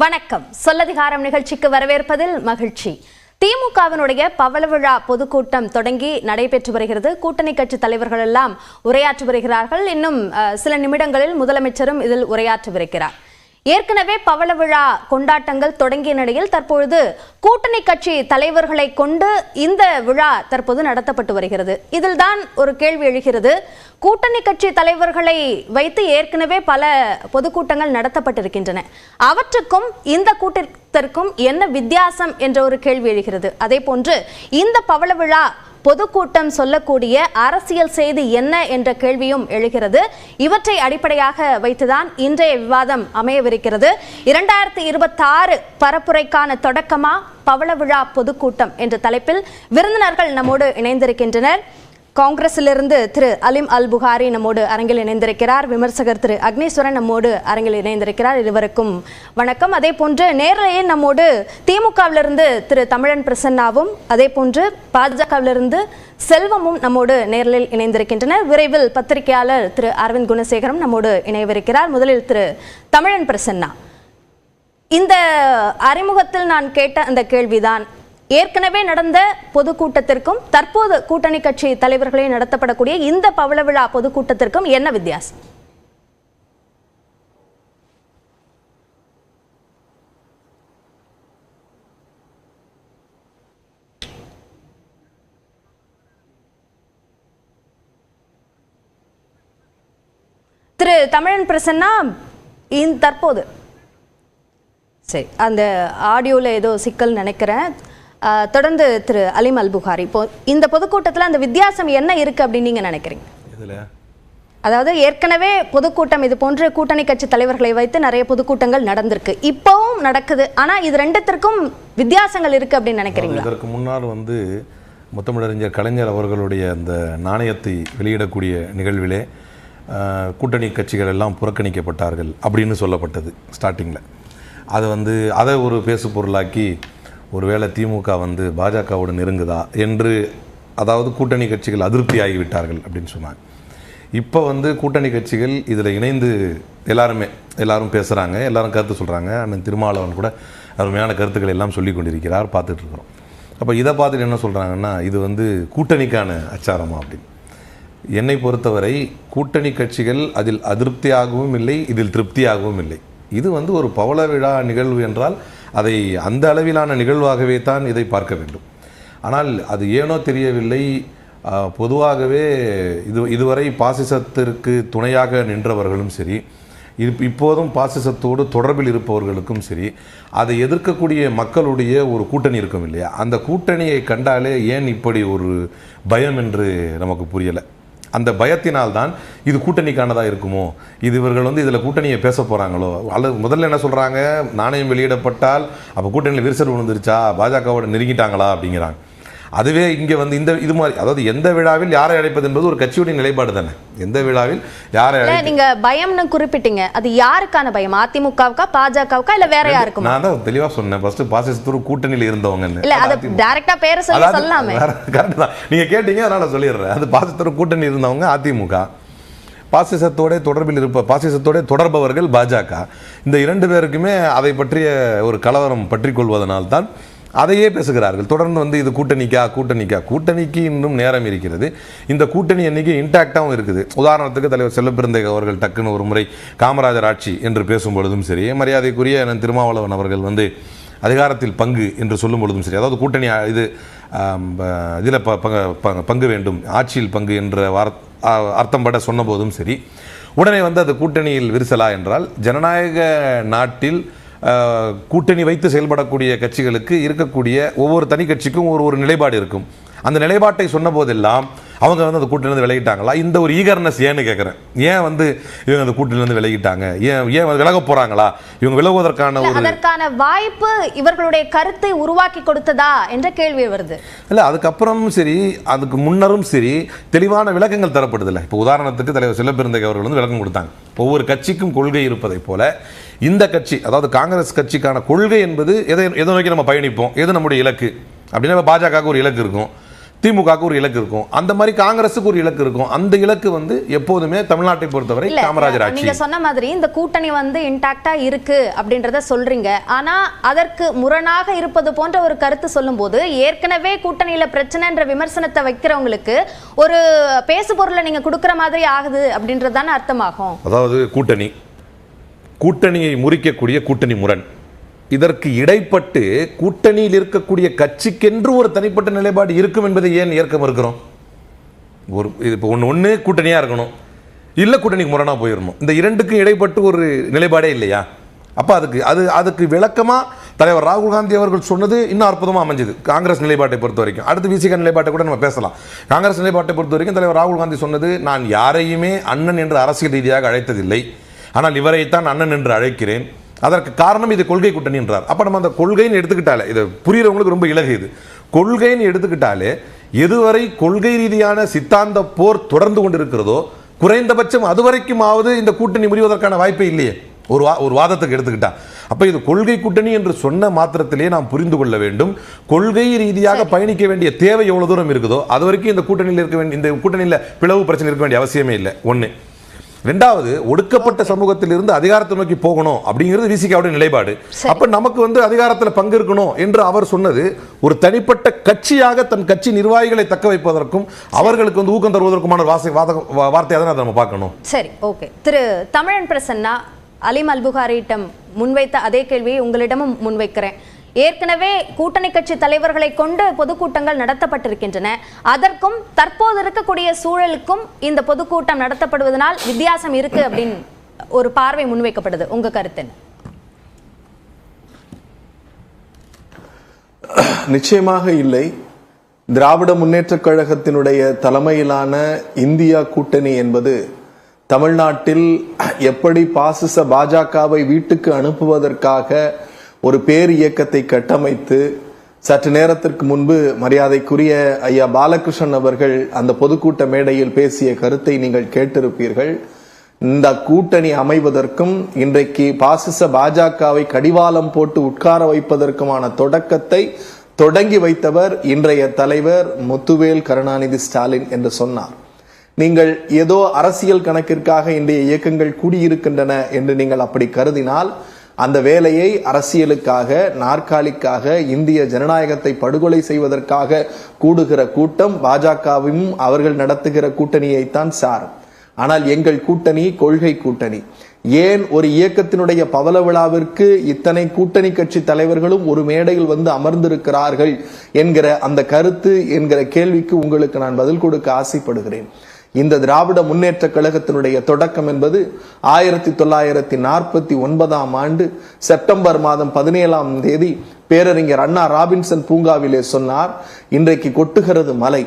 வணக்கம். சொல்லதிகாரம் நிகழ்ச்சிக்கு வரவேற்பதில் மகிழ்ச்சி. திமுகவினுடைய பவள விழா பொதுக்கூட்டம் தொடங்கி நடைபெற்று வருகிறது. கூட்டணி கட்சி தலைவர்கள் எல்லாம் உரையாற்றி வருகிறார்கள். இன்னும் சில நிமிடங்களில் முதலமைச்சரும் இதில் உரையாற்றவிருக்கிறார். ஏற்கனவே பவள விழா கொண்டாட்டங்கள் தொடங்கிய நிலையில் தற்பொழுது கூட்டணி கட்சி தலைவர்களை கொண்டு இந்த விழா தற்போது நடத்தப்பட்டு வருகிறது. இதில் தான் ஒரு கேள்வி எழுகிறது. கூட்டணி கட்சி தலைவர்களை வைத்து ஏற்கனவே பல பொதுக்கூட்டங்கள் நடத்தப்பட்டிருக்கின்றன. அவற்றுக்கும் இந்த கூட்டத்திற்கும் என்ன வித்தியாசம் என்ற ஒரு கேள்வி எழுகிறது. அதே போன்று இந்த பவள விழா பொதுக்கூட்டம் சொல்லக்கூடிய அரசியல் செய்தி என்ன என்ற கேள்வியும் எழுகிறது. இவற்றை அடிப்படையாக வைத்துதான் இன்றைய விவாதம் அமையவிருக்கிறது. 2026 பரப்புரைக்கான தொடக்கமா பவள விழா பொதுக்கூட்டம் என்ற தலைப்பில் விருந்தினர்கள் நம்மோடு இணைந்திருக்கின்றனர். காங்கிரசிலிருந்து திரு அலிம் அல் புகாரி நம்மோடு அரங்கில் இணைந்திருக்கிறார். விமர்சகர் திரு அக்னீஸ்வரன் நம்மோடு அரங்கில் இணைந்திருக்கிறார். இருவருக்கும் வணக்கம். அதே போன்று நேரலையில் நம்மோடு திமுகவிலிருந்து திரு தமிழன் பிரசன்னாவும் அதே போன்று பாஜகவிலிருந்து செல்வமும் நம்மோடு நேரலில் இணைந்திருக்கின்றனர். விரைவில் பத்திரிகையாளர் திரு அரவிந்த் குணசேகரம் நம்மோடு இணையவிருக்கிறார். முதலில் திரு தமிழன் பிரசன்னா, இந்த அறிமுகத்தில் நான் கேட்ட அந்த கேள்விதான், ஏற்கனவே நடந்த பொதுக்கூட்டத்திற்கும் தற்போது கூட்டணி கட்சி தலைவர்களே நடத்தப்படக்கூடிய இந்த பவள விழா பொதுக்கூட்டத்திற்கும் என்ன வித்தியாசம்? திரு தமிழன் பிரசன்னா, தற்போது சரி, அந்த ஆடியோல ஏதோ சிக்கல் நினைக்கிறேன். தொடர்ந்து திரு அலிம் அல் புகாரி, இப்போ இந்த பொதுக்கூட்டத்தில் அந்த வித்தியாசம் என்ன இருக்கு அப்படின்னு நீங்க நினைக்கிறீங்க? அதாவது ஏற்கனவே பொதுக்கூட்டம் இது போன்ற கூட்டணி கட்சி தலைவர்களை வைத்து நிறைய பொதுக்கூட்டங்கள் நடந்திருக்கு, இப்பவும் நடக்குது. ஆனா இது ரெண்டுத்திற்கும் வித்தியாசங்கள் இருக்கு அப்படின்னு நினைக்கிறீங்களா? இதற்கு முன்னால் முத்தமிழறிஞர் கலைஞர் அவர்களுடைய அந்த நாணயத்தை வெளியிடக்கூடிய நிகழ்விலே கூட்டணி கட்சிகள் எல்லாம் புறக்கணிக்கப்பட்டார்கள் அப்படின்னு சொல்லப்பட்டது ஸ்டார்டிங்கில். அது அதை ஒரு பேசு பொருளாக்கி ஒருவேளை திமுக பாஜகவோடு நெருங்குதா என்று, அதாவது கூட்டணி கட்சிகள் அதிருப்தி ஆகிவிட்டார்கள் அப்படின்னு சொன்னாங்க. இப்போ கூட்டணி கட்சிகள் இதில் இணைந்து எல்லாரும் பேசுகிறாங்க, எல்லாரும் கருத்து சொல்கிறாங்க. அண்ணன் திருமாவளவன் கூட அருமையான கருத்துக்களை எல்லாம் சொல்லி கொண்டிருக்கிறார், பார்த்துட்ருக்குறோம். அப்போ இதை பார்த்துட்டு என்ன சொல்கிறாங்கன்னா, இது கூட்டணிக்கான அச்சாரமா அப்படின்னு. என்னை பொறுத்தவரை கூட்டணி கட்சிகள் அதில் அதிருப்தியாகவும் இல்லை, இதில் திருப்தியாகவும் இல்லை. இது ஒரு பவள விழா நிகழ்வு என்றால் அதை அந்த அளவிலான நிகழ்வாகவே தான் இதை பார்க்க வேண்டும். ஆனால் அது ஏனோ தெரியவில்லை, பொதுவாகவே இதுவரை பாசிசத்திற்கு துணையாக நின்றவர்களும் சரி, இப்போதும் பாசிசத்தோடு தொடர்பில் இருப்பவர்களுக்கும் சரி, அதை எதிர்க்கக்கூடிய மக்களுடைய ஒரு கூட்டணி இருக்கும் இல்லையா, அந்த கூட்டணியை கண்டாலே ஏன் இப்படி ஒரு பயம் என்று நமக்கு புரியலை. அந்த பயத்தினால்தான் இது கூட்டணிக்கானதாக இருக்குமோ, இவர்கள் இதில் கூட்டணியை பேச போகிறாங்களோ, அல்லது முதல்ல என்ன சொல்கிறாங்க, நாணயம் வெளியிடப்பட்டால் அப்போ கூட்டணியில் விரிசல் விழுந்துருச்சா, பாஜகவோட நெருங்கிட்டாங்களா அப்படிங்கிறாங்க. அதுவே இங்கே இது மாதிரி, அதாவது எந்த விழாவில் யாரை அழைப்பது என்பது ஒரு கட்சியுடைய நிலைப்பாடு தானே. எந்த விழாவில் யாரை நீங்க பயம்னு குறிப்பிட்டீங்க, அது யாருக்கான பயம்? அதிமுகவுக்கா, பாஜகவுக்கா, இல்ல வேற யாருக்கும்? நான் தான் தெளிவா சொன்னேன், ஃபர்ஸ்ட் பாசிசத்தோட கூட்டணியில் இருந்தவங்க இல்ல, அது டைரக்டா பேரை சொல்லலாமே. கரெக்ட் தான், நீங்க கேட்டீங்க, அதனால சொல்லிடுறேன். அது பாசிசத்தோட கூட்டணி இருந்தவங்க அதிமுக, பாசிசத்தோட தொடர்பவர்கள் பாஜக. இந்த இரண்டு பேருக்குமே அதை பற்றிய ஒரு கலவரம் பற்றி கொள்வதனால்தான் அதையே பேசுகிறார்கள். தொடர்ந்து இது கூட்டணிக்கு இன்னும் நேரம் இருக்கிறது. இந்த கூட்டணி அன்னைக்கு இன்டாக்டாகவும் இருக்குது. உதாரணத்துக்கு தலைவர் செல்லப்பிறந்தை அவர்கள் டக்குன்னு ஒரு முறை காமராஜர் ஆட்சி என்று பேசும் பொழுதும் சரி, மரியாதைக்குரிய திருமாவளவன் அவர்கள் அதிகாரத்தில் பங்கு என்று சொல்லும் பொழுதும் சரி, அதாவது கூட்டணி இதில் பங்கு வேண்டும், ஆட்சியில் பங்கு என்ற அர்த்தம் பட சொன்ன போதும் சரி, உடனே அது கூட்டணியில் விரிசலா என்றால், ஜனநாயக நாட்டில் கூட்டணி வைத்து செயல்படக்கூடிய கட்சிகளுக்கு இருக்கக்கூடிய ஒவ்வொரு தனி கட்சிக்கும் ஒரு நிலைப்பாடு இருக்கும். அந்த நிலைப்பாட்டை சொன்ன போதெல்லாம் அவங்க அந்த கூட்டணியிலிருந்து விலகிட்டாங்களா, இந்த ஒரு ஈகர்னஸ் ஏன்னு கேட்குறேன். ஏன் இவங்க அந்த கூட்டணியிலிருந்து விலகிட்டாங்க, ஏன் விலக போறாங்களா, இவங்க விலகுவதற்கான அதற்கான வாய்ப்பு இவர்களுடைய கருத்தை உருவாக்கி கொடுத்ததா என்ற கேள்வி வருது. இல்லை, அதுக்கப்புறமும் சரி, அதுக்கு முன்னரும் சரி, தெளிவான விளக்கங்கள் தரப்படுதில்லை. இப்போ உதாரணத்துக்கு தலைவர் செல்லப்பிறந்தை அவர்கள் விளக்கம் கொடுத்தாங்க. ஒவ்வொரு கட்சிக்கும் கொள்கை இருப்பதை போல இந்த கட்சி, அதாவது காங்கிரஸ் கட்சிக்கான கொள்கை என்பது எதை நோக்கி நம்ம பயணிப்போம், எது நம்முடைய இலக்கு அப்படின்னா, பாஜகவுக்கு ஒரு இலக்கு இருக்கும், திமுகவுக்கு ஒரு இலக்கு இருக்கும், அந்த மாதிரி காங்கிரஸுக்கு ஒரு இலக்கு இருக்கும். அந்த இலக்கு வந்து எப்போதுமே தமிழ்நாட்டை பொறுத்தவரை காமராஜர் ஆட்சி. நீங்க சொன்ன மாதிரி இந்த கூட்டணி வந்து இன்டாக்டா இருக்கு அப்படின்றத சொல்றீங்க. ஆனா அதற்கு முரணாக இருப்பது போன்ற ஒரு கருத்து சொல்லும்போது ஏற்கனவே கூட்டணியில பிரச்சனைன்ற விமர்சனத்தை வைக்கிறவங்களுக்கு ஒரு பேசு பொருளை நீங்க கொடுக்கிற மாதிரி ஆகுது அப்படின்றதுதானே அர்த்தமாகும். அதாவது கூட்டணியை முறிக்கக்கூடிய கூட்டணி முரண், இதற்கு இடைப்பட்டு கூட்டணியில் இருக்கக்கூடிய கட்சிக்கென்று ஒரு தனிப்பட்ட நிலைப்பாடு இருக்கும் என்பதை ஏன் ஏற்க மறுக்கிறோம்? ஒரு இப்போ ஒன்று கூட்டணியாக இருக்கணும், இல்லை கூட்டணிக்கு முரணாக போயிடணும். இந்த இரண்டுக்கும் இடைப்பட்டு ஒரு நிலைப்பாடே இல்லையா? அப்போ அதுக்கு விளக்கமாக தலைவர் ராகுல் காந்தி அவர்கள் சொன்னது இன்னும் அற்புதமாக அமைஞ்சது. காங்கிரஸ் நிலைப்பாட்டை பொறுத்த வரைக்கும், அடுத்து விசிக நிலைப்பாட்டை கூட நம்ம பேசலாம். காங்கிரஸ் நிலைப்பாட்டை பொறுத்த வரைக்கும் தலைவர் ராகுல் காந்தி சொன்னது, நான் யாரையுமே அண்ணன் என்று அரசியல் ரீதியாக அழைத்ததில்லை, ஆனால் இவரைத்தான் அண்ணன் என்று அழைக்கிறேன், அதற்கு காரணம் இது கொள்கை கூட்டணி என்றார். அப்போ நம்ம அந்த கொள்கைன்னு எடுத்துக்கிட்டாலே, இது புரியுறவங்களுக்கு ரொம்ப இலகு, இது கொள்கைன்னு எடுத்துக்கிட்டாலே எதுவரை கொள்கை ரீதியான சித்தாந்த போர் தொடர்ந்து கொண்டிருக்கிறதோ குறைந்தபட்சம் அதுவரைக்குமாவது இந்த கூட்டணி முறிவதற்கான வாய்ப்பே இல்லையே ஒரு வாதத்துக்கு எடுத்துக்கிட்டா. அப்ப இது கொள்கை கூட்டணி என்று சொன்ன மாத்திரத்திலே நாம் புரிந்து கொள்ள வேண்டும், கொள்கை ரீதியாக பயணிக்க வேண்டிய தேவை எவ்வளவு தூரம் இருக்குதோ அது வரைக்கும் இந்த கூட்டணியில் பிளவு பிரச்சனை இருக்க வேண்டிய அவசியமே இல்லை. ஒன்று. ரெண்டாவது, ஒடுக்கப்பட்ட சமூகத்திலிருந்து அதிகாரத்தை நோக்கி போகணும் அப்படிங்கிறது விசிகாவுடைய நிலைப்பாடு. அப்ப நமக்கு வந்து அதிகாரத்தில் பங்கு இருக்கணும் என்று அவர் சொன்னது ஒரு தனிப்பட்ட கட்சியாக தன் கட்சி நிர்வாகிகளை தக்க வைப்பதற்கும் அவர்களுக்கு வந்து ஊக்கம் தருவதற்குமான வார்த்தையாக தான் நம்ம பார்க்கணும். சரி, ஓகே. திரு தமிழன் பிரசன்னா, அலிம் அல்புகாரியிடம் முன்வைத்த அதே கேள்வியை உங்களிடமும் முன்வைக்கிறேன். ஏற்கனவே கூட்டணி கட்சி தலைவர்களை கொண்டு பொதுக்கூட்டங்கள் நடத்தப்பட்டிருக்கின்றன. அதற்கும் தற்போது இருக்கக்கூடிய சூழலுக்கும் இந்த பொதுக்கூட்டம் நடத்தப்படுவதனால் வித்தியாசம் இருக்கு அப்படின்னு ஒரு பார்வை முன்வைக்கப்படுது. உங்க கருத்து என்ன? நிச்சயமாக இல்லை. திராவிட முன்னேற்றக் கழகத்தினுடைய தலைமையிலான இந்தியா கூட்டணி என்பது தமிழ்நாட்டில் எப்படி பாசிச பாஜகவை வீட்டுக்கு அனுப்புவதற்காக ஒரு பேர் இயக்கத்தை கட்டமைத்து, சற்று நேரத்திற்கு முன்பு மரியாதைக்குரிய ஐயா பாலகிருஷ்ணன் அவர்கள் அந்த பொதுக்கூட்ட மேடையில் பேசிய கருத்தை நீங்கள் கேட்டிருப்பீர்கள். இந்த கூட்டணி அமைவதற்கும் இன்றைக்கு பாசிச பாஜகவை கடிவாளம் போட்டு உட்கார வைப்பதற்குமான தொடக்கத்தை தொடங்கி வைத்தவர் இன்றைய தலைவர் முத்துவேல் கருணாநிதி ஸ்டாலின் என்று சொன்னார். நீங்கள் ஏதோ அரசியல் கணக்கிற்காக இன்றைய இயக்கங்கள் கூடியிருக்கின்றன என்று நீங்கள் அப்படி கருதினால், அந்த வேலையை அரசியலுக்காக, நாற்காலிக்காக, இந்திய ஜனநாயகத்தை படுகொலை செய்வதற்காக கூடுகிற கூட்டம் பாஜகவும் அவர்கள் நடத்துகிற கூட்டணியைத்தான் சாரும். ஆனால் எங்கள் கூட்டணி கொள்கை கூட்டணி. ஏன் ஒரு இயக்கத்தினுடைய பவள விழாவிற்கு இத்தனை கூட்டணி கட்சி தலைவர்களும் ஒரு மேடையில் வந்து அமர்ந்திருக்கிறார்கள் என்கிற அந்த கருத்து என்கிற கேள்விக்கு உங்களுக்கு நான் பதில் கொடுக்க ஆசைப்படுகிறேன். இந்த திராவிட முன்னேற்ற கழகத்தினுடைய தொடக்கம் என்பது 1949 ஆண்டு செப்டம்பர் மாதம் 17 பேரறிஞர் அண்ணா ராபின்சன் பூங்காவிலே சொன்னார், இன்றைக்கு கொட்டுகிறது மலை,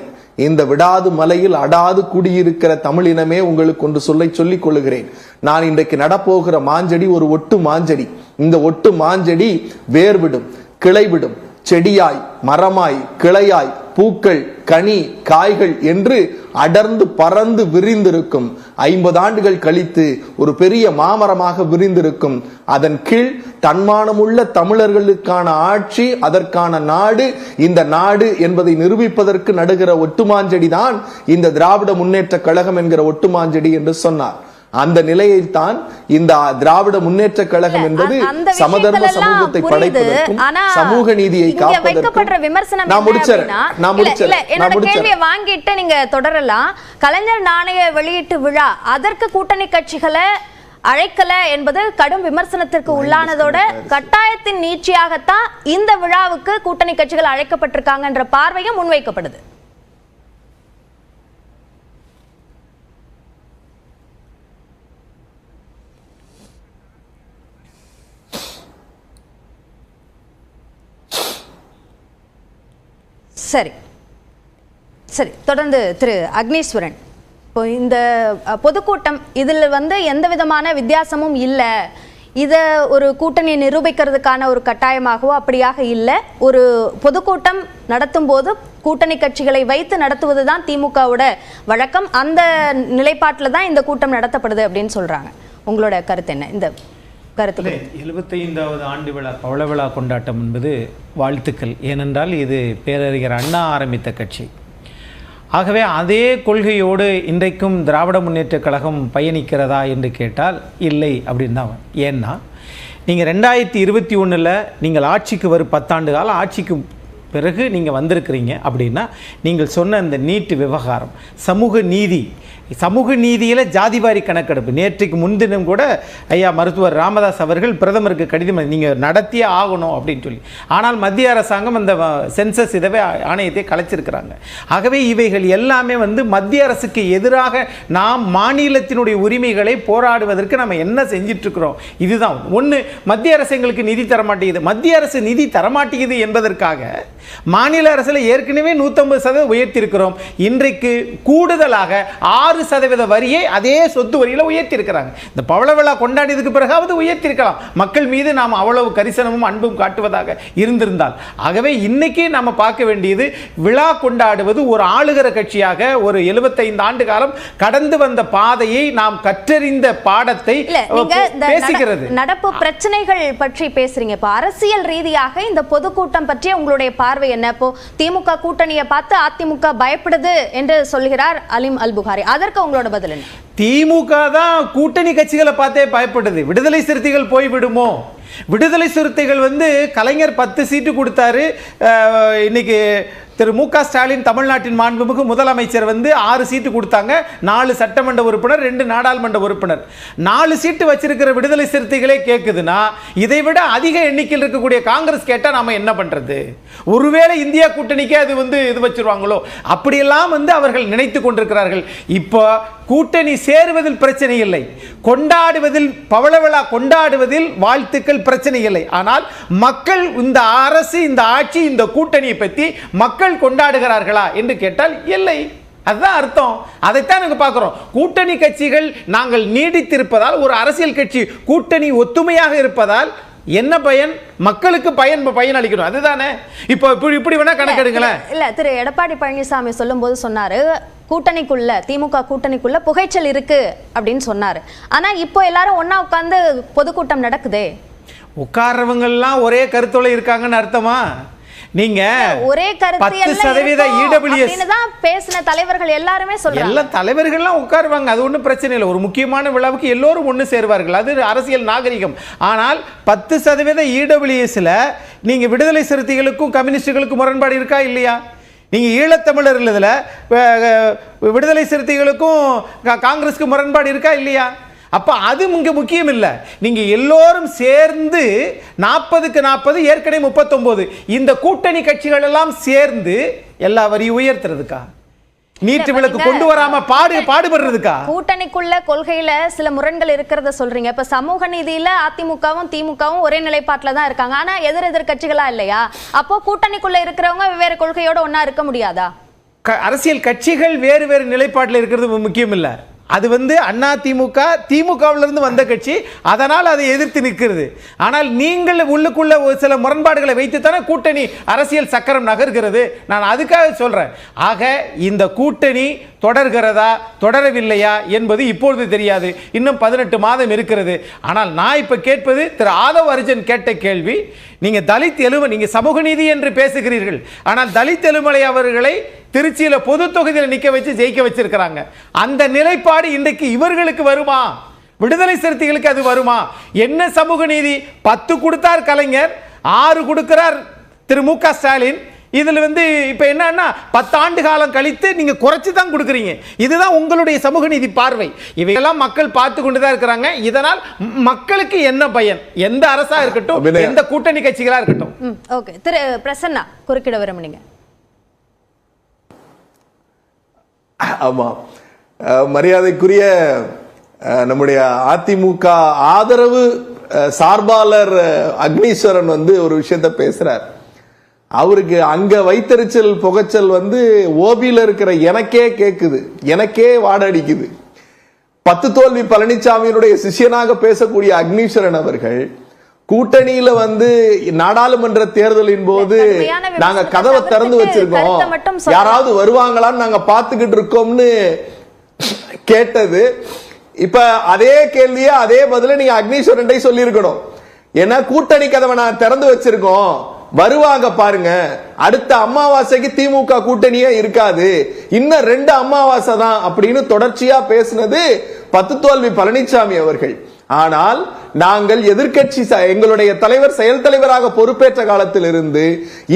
இந்த விடாது மலையில் அடாது குடியிருக்கிற தமிழினமே உங்களுக்கு ஒன்று சொல்லிக் கொள்ளுகிறேன். நான் இன்றைக்கு நடப்போகிற மாஞ்செடி ஒரு ஒட்டு மாஞ்செடி. இந்த ஒட்டு மாஞ்செடி வேர்விடும், கிளைவிடும், செடியாய், மரமாய், கிளையாய், பூக்கள், கனி, காய்கள் என்று அடர்ந்து பறந்து விரிந்திருக்கும். 50 ஆண்டுகள் கழித்து ஒரு பெரிய மாமரமாக விரிந்திருக்கும். அதன் கீழ் தன்மானமுள்ள தமிழர்களுக்கான ஆட்சி, அதற்கான நாடு, இந்த நாடு என்பதை நிரூபிப்பதற்கு நடுகிற ஒட்டுமாஞ்செடி தான் இந்த திராவிட முன்னேற்ற கழகம் என்கிற ஒட்டுமாஞ்செடி என்று சொன்னார். அந்த நிலையில் தான் இந்த திராவிட முன்னேற்ற கழகம் என்பது சமதர்ம சமூகத்தை படைப்பதற்கும் சமூக நீதியை காப்பதற்கும். வாங்கிட்டு நீங்க தொடரலாம். கலைஞர் நாணய வெளியீட்டு விழா, அதற்கு கூட்டணி கட்சிகளை அழைக்கல என்பது கடும் விமர்சனத்திற்கு உள்ளானதோட கட்டாயத்தின் நீட்சியாகத்தான் இந்த விழாவுக்கு கூட்டணி கட்சிகள் அழைக்கப்பட்டிருக்காங்க என்ற பார்வையும் முன்வைக்கப்படுது. சரி சரி, தொடர்ந்து திரு அக்னீஸ்வரன், இப்போ இந்த பொதுக்கூட்டம் இதில் வந்து எந்த விதமான வித்தியாசமும் இல்லை, இதை ஒரு கூட்டணியை நிரூபிக்கிறதுக்கான ஒரு கட்டாயமாகவோ அப்படியாக இல்லை, ஒரு பொதுக்கூட்டம் நடத்தும் போது கூட்டணி கட்சிகளை வைத்து நடத்துவது தான் திமுகவோட வழக்கம், அந்த நிலைப்பாட்டில் தான் இந்த கூட்டம் நடத்தப்படுது அப்படின்னு சொல்றாங்க. உங்களோட கருத்து என்ன இந்த கருத்து? 75வது ஆண்டு விழா பவள விழா கொண்டாட்டம் என்பது வாழ்த்துக்கள். ஏனென்றால் இது பேரறிஞர் அண்ணா ஆரம்பித்த கட்சி. ஆகவே அதே கொள்கையோடு இன்றைக்கும் திராவிட முன்னேற்றக் கழகம் பயணிக்கிறதா என்று கேட்டால் இல்லை அப்படின்னு தான். ஏன்னா நீங்கள் 2021 நீங்கள் ஆட்சிக்கு வரும் 10 ஆண்டு காலம் ஆட்சிக்கு பிறகு நீங்கள் வந்திருக்கிறீங்க அப்படின்னா நீங்கள் சொன்ன இந்த நீட் விவகாரம், சமூக நீதியில் ஜாதிவாரி கணக்கெடுப்பு, நேற்றுக்கு முன்தினம் கூட ஐயா மருத்துவர் ராமதாஸ் அவர்கள் பிரதமருக்கு கடிதம் நீங்கள் நடத்தியே ஆகணும் அப்படின்னு சொல்லி. ஆனால் மத்திய அரசாங்கம் அந்த சென்சஸ் ஆணையத்தை கலைச்சிருக்கிறாங்க. ஆகவே இவைகள் எல்லாமே மத்திய அரசுக்கு எதிராக நாம் மாநிலத்தினுடைய உரிமைகளை போராடுவதற்கு நம்ம என்ன செஞ்சிட்ருக்கிறோம். இதுதான் ஒன்று. மத்திய அரசு எங்களுக்கு நிதி தரமாட்டேங்குது. மத்திய அரசு நிதி தரமாட்டேங்குது என்பதற்காக மாநில அரசில் ஏற்கனவே 150% உயர்த்தியிருக்கிறோம். இன்றைக்கு கூடுதலாக 6% வரியை அதே சொத்து வரியில் உயர்த்தியிருக்கிறாங்க. இந்த பவள விழா கொண்டாடியதுக்கு பிறகாவது உயர்த்தியிருக்கலாம். மக்கள் மீது நாம் அவ்வளவு கரிசனமும் அன்பும் காட்டுவதாக இருந்திருந்தால். ஆகவே இன்னைக்கு நம்ம பார்க்க வேண்டியது, விழா கொண்டாடுவது ஒரு ஆளுகிற கட்சியாக ஒரு 75 ஆண்டு காலம் கடந்து வந்த பாதையை நாம் கற்றறிந்த பாடத்தை பேசுகிறது. நடப்பு பிரச்சனைகள் பற்றி பேசுறீங்க. இப்ப அரசியல் ரீதியாக இந்த பொதுக்கூட்டம் பற்றிய உங்களுடைய பார்வை என்ன? இப்போ திமுக கூட்டணியை பார்த்து அதிமுக பயப்படுது என்று சொல்கிறார் அலிம் அல் புகாரி. அதற்கு உங்களோட பதில் என்ன? திமுக தான் கூட்டணி கட்சிகளை பார்த்தே பயப்படுது. விடுதலை சிறுத்தைகள் போய்விடுமோ? விடுதலை சிறுத்தைகள் கலைஞர் 10 சீட்டு கொடுத்தாரு. இன்னைக்கு திரு மு.க. ஸ்டாலின் தமிழ்நாட்டின் மாண்புமிகு முதலமைச்சர் 6 சீட்டு கொடுத்தாங்க. 4 சட்டமன்ற உறுப்பினர், 2 நாடாளுமன்ற உறுப்பினர். 4 சீட்டு வச்சிருக்கிற விடுதலை சிறுத்தைகளே கேட்குதுன்னா, இதை விட அதிக எண்ணிக்கையில் இருக்கக்கூடிய காங்கிரஸ் கேட்டா நாம என்ன பண்றது? ஒருவேளை இந்தியா கூட்டணிக்கே அது இது வச்சிருவாங்களோ அப்படியெல்லாம் அவர்கள் நினைத்து கொண்டிருக்கிறார்கள். இப்போ கூட்டணி சேருவதில் பிரச்சனை இல்லை, கொண்டாடுவதில், பவள விழா கொண்டாடுவதில் வாழ்த்துக்கள் பிரச்சனை இல்லை. ஆனால் மக்கள் இந்த அரசு, இந்த ஆட்சி, இந்த கூட்டணியை பற்றி மக்கள் கொண்டாடுகிறார்களா என்று கேட்டால் இல்லை. அதுதான் அர்த்தம். அதைத்தான் நாங்கள் பார்க்கிறோம். கூட்டணி கட்சிகள் நாங்கள் நீடித்திருப்பதால், ஒரு அரசியல் கட்சி கூட்டணி ஒத்துமையாக இருப்பதால் என்ன பயன்? மக்களுக்கு பயன் அளிக்கணும். அதுதானே. இப்போ இப்படி வேணா கணக்கெடுங்களேன். இல்ல, திரு எடப்பாடி பழனிசாமி சொல்லும்போது சொன்னாரு, கூட்டணிக்குள்ள, திமுக கூட்டணிக்குள்ள புகைச்சல் இருக்கு அப்படின்னு சொன்னாரு. ஆனா இப்போ எல்லாரும் ஒன்னா உட்கார்ந்து பொதுக்கூட்டம் நடக்குதே. உட்கார்றவங்க எல்லாம் ஒரே கருத்தோட இருக்காங்கன்னு அர்த்தமா? நீங்க ஒரே கருத்து 10% EWS தான் பேசின தலைவர்கள் எல்லாருமே சொல்றாங்க. எல்லா தலைவர்கள்லாம் உட்காருவாங்க. அது ஒன்றும் பிரச்சனை இல்லை. ஒரு முக்கியமான விழாவுக்கு எல்லோரும் ஒன்று சேருவார்கள். அது அரசியல் நாகரிகம். ஆனால் 10% EWSல நீங்க விடுதலை சிறுத்தைகளுக்கும் கம்யூனிஸ்டுகளுக்கும் முரண்பாடு இருக்கா இல்லையா? நீங்க ஈழத்தமிழர் இதில் விடுதலை சிறுத்தைகளுக்கும் காங்கிரஸுக்கு முரண்பாடு இருக்கா இல்லையா? அப்ப அது இங்க முக்கியம் இல்லை. நீங்க எல்லோரும் சேர்ந்து 40க்கு 40, ஏற்கனவே 39, இந்த கூட்டணி கட்சிகள் எல்லாம் சேர்ந்து எல்லா வரியும் உயர்த்துறதுக்கா? நீட்டு விலக்கு கொண்டு வராம பாடுபடுறதுக்கா? கூட்டணிக்குள்ள கொள்கையில சில முரண்கள் இருக்கிறத சொல்றீங்க. இப்ப சமூக நீதியில அதிமுகவும் திமுகவும் ஒரே நிலைப்பாட்டில் தான் இருக்காங்க. ஆனா எதிர் கட்சிகளா இல்லையா? அப்போ கூட்டணிக்குள்ள இருக்கிறவங்க வெவ்வேறு கொள்கையோட ஒன்னா இருக்க முடியாதா? அரசியல் கட்சிகள் வேறு வேறு நிலைப்பாட்டில் இருக்கிறது முக்கியம் இல்லை. அது அண்ணா திமுகவிலிருந்து வந்த கட்சி, அதனால் அதை எதிர்த்து நிற்கிறது. ஆனால் நீங்கள் உள்ளுக்குள்ள சில முரண்பாடுகளை வைத்துத்தானே கூட்டணி அரசியல் சக்கரம் நகர்கிறது. நான் அதுக்காக சொல்றேன். ஆக இந்த கூட்டணி தொடர்கிறதா தொடரவில்லையா என்பது இப்பொழுது தெரியாது. இன்னும் 18 மாதம் இருக்கிறது. ஆனால் நான் இப்ப கேட்பது, திரு ஆதவ் அர்ஜுன் கேட்ட கேள்வி, நீங்க தலித் நீங்க சமூக நீதி என்று பேசுகிறீர்கள். ஆனால் தலித் எழுமலை அவர்களை திருச்சியில பொது தொகுதியில் நிக்க வச்சு ஜெயிக்க வச்சிருக்கிறாங்க. அந்த நிலைப்பாடு இன்றைக்கு இவர்களுக்கு வருமா? விடுதலை சிறுத்தைகளுக்கு அது வருமா? என்ன சமூக நீதி? 10 கொடுத்தார் கலைஞர், 6 கொடுக்கிறார் திரு மு.க. ஸ்டாலின். இதுல இப்ப என்னன்னா 10 ஆண்டு காலம் கழித்து நீங்க குறைச்சு தான் கொடுக்குறீங்க. இதுதான் உங்களுடைய சமூக நீதி பார்வை. இவையெல்லாம் மக்கள் பார்த்து கொண்டுதான் இருக்கிறாங்க. இதனால் மக்களுக்கு என்ன பயன்? எந்த அரசா இருக்கட்டும், எந்த கூட்டணி கட்சிகளா இருக்கட்டும். ஓகே, திரு பிரசன்னா குறுக்கிட விரும்புனீங்க. ஆமா, மரியாதைக்குரிய நம்முடைய அதிமுக ஆதரவு சார்பாளர் அக்னீஸ்வரன் ஒரு விஷயத்த பேசுறார். அவருக்கு அங்க வைத்தறிச்சல் புகைச்சல் ஓபியில இருக்கிற எனக்கே கேக்குது, எனக்கே வாடடிக்குது. 10 தோல்வி பழனிசாமியினுடைய சிஷியனாக பேசக்கூடிய அக்னீஸ்வரன் அவர்கள் கூட்டணியில நாடாளுமன்ற தேர்தலின் போது நாங்க கதவை திறந்து வச்சிருக்கோம், யாராவது வருவாங்களான்னு நாங்க பாத்துக்கிட்டு இருக்கோம்னு கேட்டது. இப்ப அதே கேள்விய அதே பதில நீங்க அக்னீஸ்வரன் சொல்லி இருக்கணும். ஏன்னா கூட்டணி கதவை நான் திறந்து வச்சிருக்கோம், வருவாங்க பாருங்க. அடுத்த அமாவாசைக்கு திமுக கூட்டணியே இருக்காது, இன்னும் 2 அமாவாசை தான் அப்படின்னு தொடர்ச்சியா பேசினது பத்துத்தோல்வி பழனிசாமி அவர்கள். ஆனால் நாங்கள் எதிர்க்கட்சி எங்களுடைய தலைவர் செயல் தலைவராக பொறுப்பேற்ற காலத்தில் இருந்து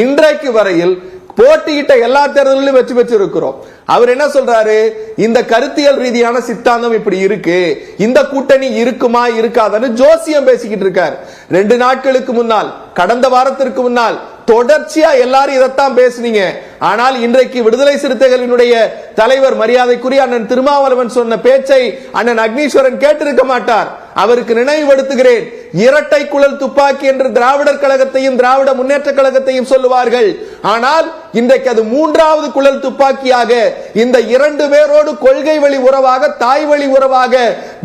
இன்றைக்கு வரையில் போட்டியிட்ட எல்லா தேர்தலிலும் வெற்றி பெற்றிருக்கிறோம். அவர் என்ன சொல்றாரு, இந்த கருத்தியல் ரீதியான சித்தாந்தம் இப்படி இருக்கு, இந்த கூட்டணி இருக்குமா இருக்காதுன்னு ஜோசியம் பேசிக்கிட்டு இருக்கார். 2 நாட்களுக்கு முன்னால், கடந்த வாரத்திற்கு முன்னால் தொடர்ச்சியா எல்லாரும் இதைத்தான் பேசுனீங்க. ஆனால் இன்றைக்கு விடுதலை சிறுத்தைகளினுடைய தலைவர் மரியாதைக்குரிய அண்ணன் திருமாவளவன் சொன்ன பேச்சை அண்ணன் அக்னீஸ்வரன் கேட்டிருக்க மாட்டார். அவருக்கு நினைவுபடுத்துகிறேன், இரட்டை குழல் துப்பாக்கி என்று திராவிடர் கழகத்தையும் திராவிட முன்னேற்ற கழகத்தையும் சொல்லுவார்கள். ஆனால் இன்றைக்கு அது 3வது குழல் துப்பாக்கியாக இந்த 2 பேரோடு கொள்கை வழி உறவாக, தாய் வழி உறவாக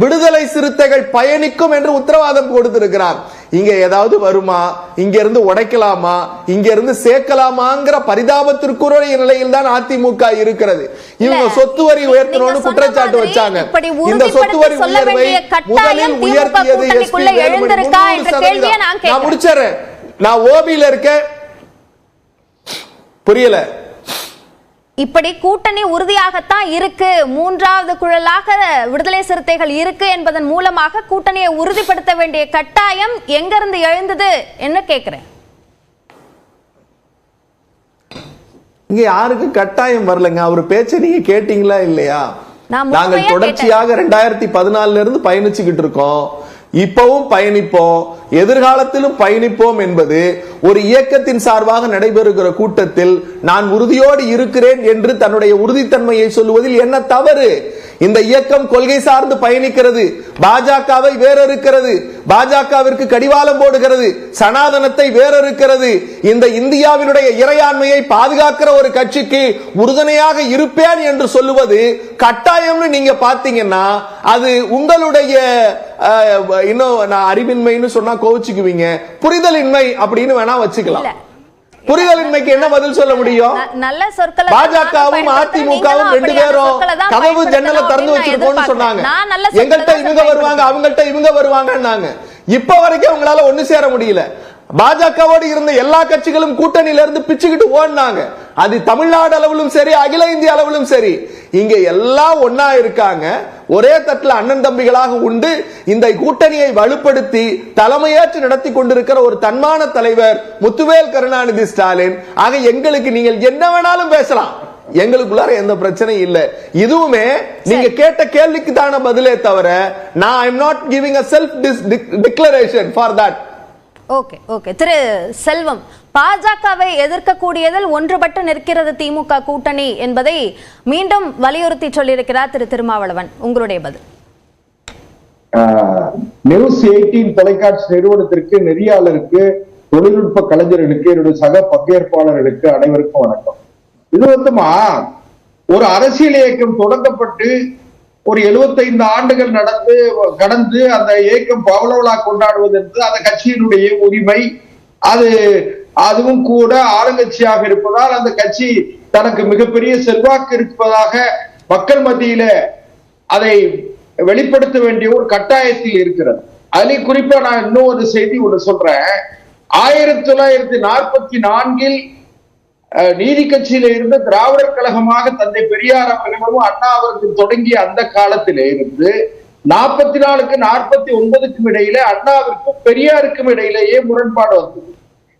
விடுதலை சிறுத்தைகள் பயணிக்கும் என்று உத்தரவாதம் கொடுத்திருக்கிறார். இங்க ஏதாவது வருமா, இங்க இருந்து உடைக்கலாமா, இங்க இருந்து சேர்க்கலாமாங்கிற பரிதாபத்திற்குரிய நிலையில் தான் அதிமுக இருக்கிறது. இவங்க சொத்து வரி உயர்த்தணும்னு குற்றச்சாட்டு வச்சாங்க. இந்த சொத்து வரி உயர்வை முதலில் உயர்த்தியது நான் முடிச்சறேன். நான் ஓபியில இருக்கேன், புரியல. இப்படி கூட்டணி உறுதியாகத்தான் இருக்கு, 3வது குழலாக விடுதலை சிறுத்தைகள் இருக்கு என்பதன் மூலமாக கூட்டணியை உறுதிப்படுத்த வேண்டிய கட்டாயம் எங்கிருந்து எழுந்தது என்ன கேக்குறேன். இங்க யாருக்கு கட்டாயம் வரலங்க. அவர் பேச்சை நீங்க கேட்டீங்களா இல்லையா? நாங்கள் தொடர்ச்சியாக 2014 இருந்து பயணிச்சுக்கிட்டு இருக்கோம், இப்பவும் பயணிப்போம், எதிர்காலத்திலும் பயணிப்போம் என்பது ஒரு இயக்கத்தின் சார்பாக நடைபெறுகிற கூட்டத்தில் நான் உறுதியோடு இருக்கிறேன் என்று தன்னுடைய உறுதித்தன்மையை சொல்லுவதில் என்ன தவறு? இந்த இயக்கம் கொள்கை சார்ந்து பயணிக்கிறது, பாஜகவை வேறறுக்கிறது, பாஜகவிற்கு கடிவாளம் போடுகிறது, சனாதனத்தை வேறறுக்கிறது. இந்த இந்தியாவினுடைய இறையாண்மையை பாதுகாக்கிற ஒரு கட்சிக்கு உறுதுணையாக இருப்பேன் என்று சொல்லுவது கட்டாயம்னு நீங்க பாத்தீங்கன்னா அது உங்களுடைய இன்னும் நான் அறிவின்மைன்னு சொன்னா கோவிச்சுக்குவீங்க, புரிதலின்மை அப்படின்னு வேணா வச்சுக்கலாம். புரிதலின்மைக்கு என்ன பதில் சொல்ல முடியும்? பாஜகவும் அதிமுகவும் 2 பேரும் கதவு ஜன்னலை திறந்து வச்சிருக்கோம்னு சொன்னாங்க. எங்கள்கிட்ட இவங்க வருவாங்க, அவங்கள்ட்ட இவங்க வருவாங்கன்னாங்க. இப்ப வரைக்கும் அவங்களால ஒண்ணு சேர முடியல. பாஜகவோடு இருந்த எல்லா கட்சிகளும் கூட்டணியில இருந்து பிச்சுக்கிட்டு ஓடினாங்க. அது தமிழ்நாடு அளவிலும் சரி, அகில இந்திய அளவிலும் சரி. இங்க எல்லாம் ஒன்னா இருக்காங்க, ஒரே தட்டில் அண்ணன் தம்பிகளாக உண்டு. இந்த கூட்டணியை வலுப்படுத்தி தலைமையேற்று நடத்தி கொண்டிருக்கிற ஒரு தன்மான தலைவர் முத்துவேல் கருணாநிதி ஸ்டாலின். ஆக எங்களுக்கு நீங்கள் என்ன வேணாலும் பேசலாம், எங்களுக்குள்ளார எந்த பிரச்சனையும் இல்ல. இதுவுமே நீங்க கேட்ட கேள்விக்கு தான பதிலே தவிர நான் I am not giving a self declaration for that. Okay okay. திரு செல்வம், பாஜகவை எதிர்க்கக்கூடியதில் ஒன்றுபட்டு நிற்கிறது திமுக கூட்டணி என்பதை மீண்டும் வலியுறுத்தி சொல்லியிருக்கிறார் திரு திருமாவளவன். உங்களுடைய பதில். நியூஸ் 18 தொலைக்காட்சி நிறுவனத்திற்கு, நெறியாளருக்கு, தொழில்நுட்ப கலைஞர்களுக்கு, என்னுடைய சக பங்கேற்பாளர்களுக்கு அனைவருக்கும் வணக்கம். இது வந்துமா ஒரு அரசியல் இயக்கம் தொடங்கப்பட்டு ஒரு 75 ஆண்டுகள் கடந்து அந்த இயக்கம் பவளவிழா கொண்டாடுவது என்று அந்த கட்சியினுடைய உரிமை. அதுவும் கூட ஆளுங்கட்சியாக இருப்பதால் அந்த கட்சி தனக்கு மிகப்பெரிய செல்வாக்கு இருப்பதாக மக்கள் மத்தியில அதை வெளிப்படுத்த வேண்டிய ஒரு கட்டாயத்தில் இருக்கிறது. அதுலயும் குறிப்பா நான் இன்னும் ஒரு செய்தி ஒன்று சொல்றேன். 1944 நீதி கட்சியில இருந்து திராவிடர் கழகமாக தந்தை பெரியார் அவர்களும் அண்ணா அவர்கள் தொடங்கிய அந்த காலத்திலே இருந்து 44க்கு 49க்கும் இடையில அண்ணாவிற்கும் பெரியாருக்கும் இடையிலேயே முரண்பாடு வந்தது.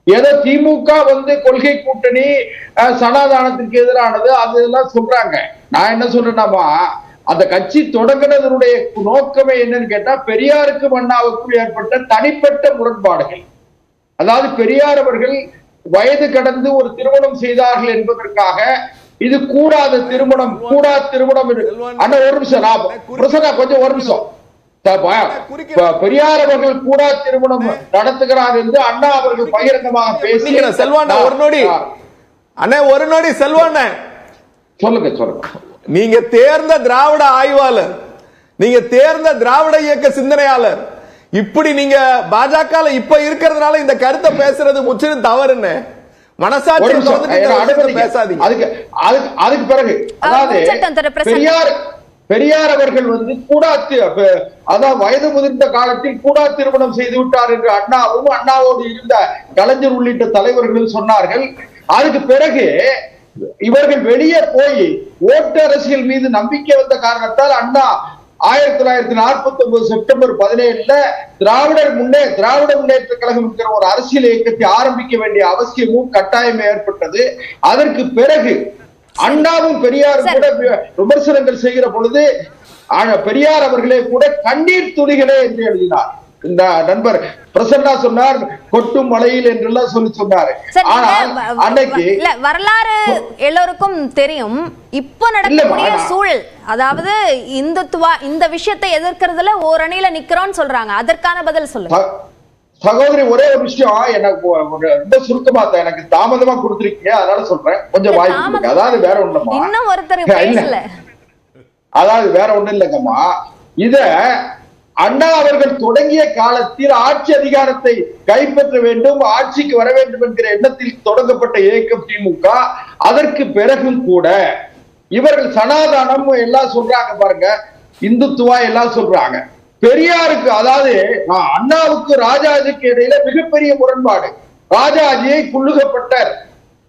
ஏதோ திமுக கொள்கை கூட்டணி சனாதானத்திற்கு எதிரானது அதெல்லாம் சொல்றாங்க. நான் என்ன சொல்றேன்னாமா, அந்த கட்சி தொடங்கினதனுடைய நோக்கமே என்னன்னு கேட்டா பெரியாருக்கும் அண்ணாவுக்கும் ஏற்பட்ட தனிப்பட்ட முரண்பாடுகள். அதாவது பெரியார் அவர்கள் வயது கடந்து ஒரு திருமணம் செய்தார்கள் என்பதற்காக இது கூடாத திருமணம், அண்ணா ஒரு நிமிஷம், கொஞ்சம் ஒரு நிமிஷம். பெரியார் அவர்கள் கூடா திருமணம் நடத்துகிறார் என்று அண்ணா அவர்கள் பகிரங்கமாக பேசி செல்வாண்ட ஒரு நொடி அண்ணே, ஒரு நொடி செல்வாண்ட சொல்லுங்க. நீங்க தேர்ந்த திராவிட ஆய்வாளர், நீங்க தேர்ந்த திராவிட இயக்க சிந்தனையாளர், இப்படி நீங்க பாஜக இப்ப இருக்கிறதுனால இந்த கருத்தை பேசுறது முற்றிலும் தவறுன்னு மனசாட்சி பேசாதீங்க. அதுக்கு பிறகு அதாவது பெரியார் அவர்கள் வந்து அதான் வயது முதிர்ந்த காலத்தில் கூடா திருமணம் செய்து விட்டார் என்று அண்ணாவும் அண்ணாவோடு இருந்த கலைஞர் உள்ளிட்ட தலைவர்களும் சொன்னார்கள். அதுக்கு பிறகு இவர்கள் வெளியே போய் ஓட்டு அரசியல் மீது நம்பிக்கை வந்த காரணத்தால் அண்ணா 1949 செப்டம்பர் 17 திராவிட முன்னேற்ற கழகம் என்கிற ஒரு அரசியல் இயக்கத்தை ஆரம்பிக்க வேண்டிய அவசியமும் கட்டாயம் ஏற்பட்டது. அதற்கு பிறகு அண்ணாவும் பெரியாரும் கூட விமர்சனங்கள் செய்கிற பொழுது பெரியார் அவர்களே கூட கண்ணீர் துளிகளே என்று எழுதினார். இந்த நண்பர் பிரசன்னா சொன்னார் கொட்டும் மலையில் என்றெல்லாம் சொன்னாரு. ஆனால் அன்னைக்கு வரலாறு எல்லோருக்கும் தெரியும். இப்போ நடக்கக்கூடிய சூழல், அதாவது இந்துத்துவா இந்த விஷயத்தை எதிர்க்கிறதுல ஓரணியில நிக்கிறோம்னு சொல்றாங்க. அதற்கான பதில் சொல்லுங்க சகோதரி. ஒரே ஒரு விஷயம் எனக்கு ரொம்ப சுருக்கமா எனக்கு தாமதமா கொடுத்திருக்கீங்க, அதனால சொல்றேன், கொஞ்சம் வாய்ப்பு. அதாவது வேற ஒண்ணுமா, இன்னும் ஒருத்தர் பேசல, அதாவது வேற ஒண்ணு இல்லைங்கம்மா. இத அண்ணா அவர்கள் தொடங்கிய காலத்தில் ஆட்சி அதிகாரத்தை கைப்பற்ற வேண்டும், ஆட்சிக்கு வர வேண்டும் என்கிற எண்ணத்தில் தொடங்கப்பட்ட இயக்கம் திமுக. அதற்கு பிறகும் கூட இவர்கள் சனாதானம் எல்லாம் சொல்றாங்க பாருங்க, இந்துத்துவா எல்லாம் சொல்றாங்க. பெரியாருக்கு, அதாவது அண்ணாவுக்கு ராஜாஜிக்கு இடையில மிகப்பெரிய முரண்பாடு. ராஜாஜியை புல்லுகப்பட்டார்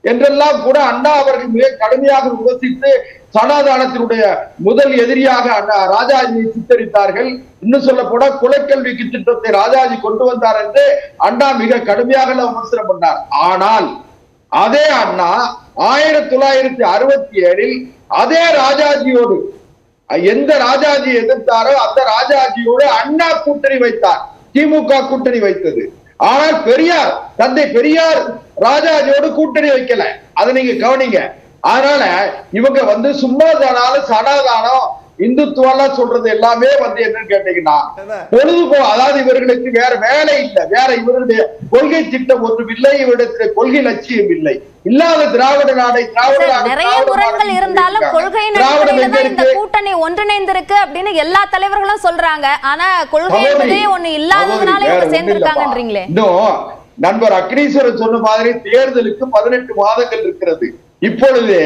என்றெல்லாம் கூட அண்ணா அவர்கள் மிக கடுமையாக விமர்சித்து சனாதானத்தினுடைய முதல் எதிரியாக ராஜாஜியை சித்தரித்தார்கள். இன்னும் சொல்ல போனா குலக்கல்விக்கு திட்டத்தை ராஜாஜி கொண்டு வந்தார் என்று அண்ணா மிக கடுமையாக விமர்சனம் பண்ணார். ஆனால் அதே அண்ணா 1967 அதே ராஜாஜியோடு, எந்த ராஜாஜியை எதிர்த்தாரோ அந்த ராஜாஜியோடு அண்ணா கூட்டணி வைத்தார், திமுக கூட்டணி வைத்தது. ஆனால் பெரியார், தந்தை பெரியார் ராஜாஜியோடு கூட்டணி வைக்கல. அதை நீங்க கவனிங்க. அதனால இவங்க வந்து சும்மா சனாதானம் இந்துத்துவெல்லாம் சொல்றது எல்லாமே வந்து என்னன்னு கேட்டீங்கன்னா அதாவது இவர்களுக்கு வேற வேலை இல்லை, வேற இவருடைய கொள்கை திட்டம் ஒன்றும் இல்லை, இவரிடத்துல கொள்கை லட்சியம் இல்லை. இல்லாத திராவிட நாடை நிறைய முரண்கள் இருந்தாலும் கொள்கை இந்த கூட்டணி ஒன்றிணைந்திருக்கு அப்படின்னு எல்லா தலைவர்களும் சொல்றாங்க. ஆனா கொள்கை என்பதே ஒண்ணு இல்லாததுனால இவங்க சேர்ந்திருக்காங்கன்றீங்களே. இன்னும் நண்பர் அக்னீஸ்வரன் சொன்ன மாதிரி தேர்தலுக்கு 18 மாதங்கள் இருக்கிறது. இப்பொழுது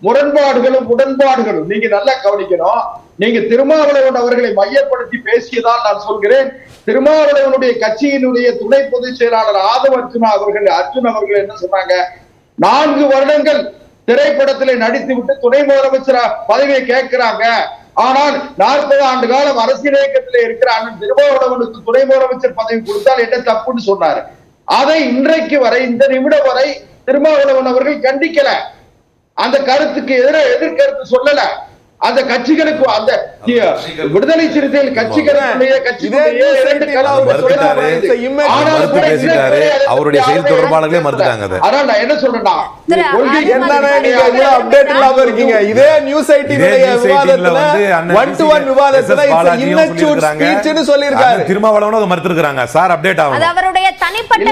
முரண்பாடுகளும் உடன்பாடுகளும் நீங்க நல்லா கவனிக்கணும். நீங்க திருமாவளவன் அவர்களை மையப்படுத்தி பேசியதால் நான் சொல்கிறேன். திருமாவளவனுடைய கட்சியினுடைய துணை பொதுச் செயலாளர் ஆதவ அர்ஜுன் அவர்கள் என்ன சொன்னாங்க, 4 வருடங்கள் திரைப்படத்திலே நடித்து விட்டு துணை முதலமைச்சர் பதவியை கேட்கிறாங்க. ஆனால் 40 ஆண்டு காலம் அரசியல் இயக்கத்திலே இருக்கிற அண்ணன் திருமாவளவனுக்கு துணை முதலமைச்சர் பதவி கொடுத்தால் என்ன தப்புன்னு சொன்னாரு. அதை இன்றைக்கு வரை, இந்த நிமிடம் வரை திருமாவளவன் அவர்கள் கண்டிக்கல, அந்த கருத்துக்கு எதிர்கருத்து சொல்லல. அந்த கட்சிகளுக்கு, அந்த விடுதலை சிறுத்தைகள் அவருடைய செயல் தொடர்பாளர்களே மறுத்துட்டாங்க. அதான் நான் என்ன சொல்றேன்னா, இதே நியூஸ் சொல்லிருக்காரு திருமாவளவன் அதை மறுத்திருக்காங்க. சார் அப்டேட் ஆகும், அவருடைய தனிப்பட்ட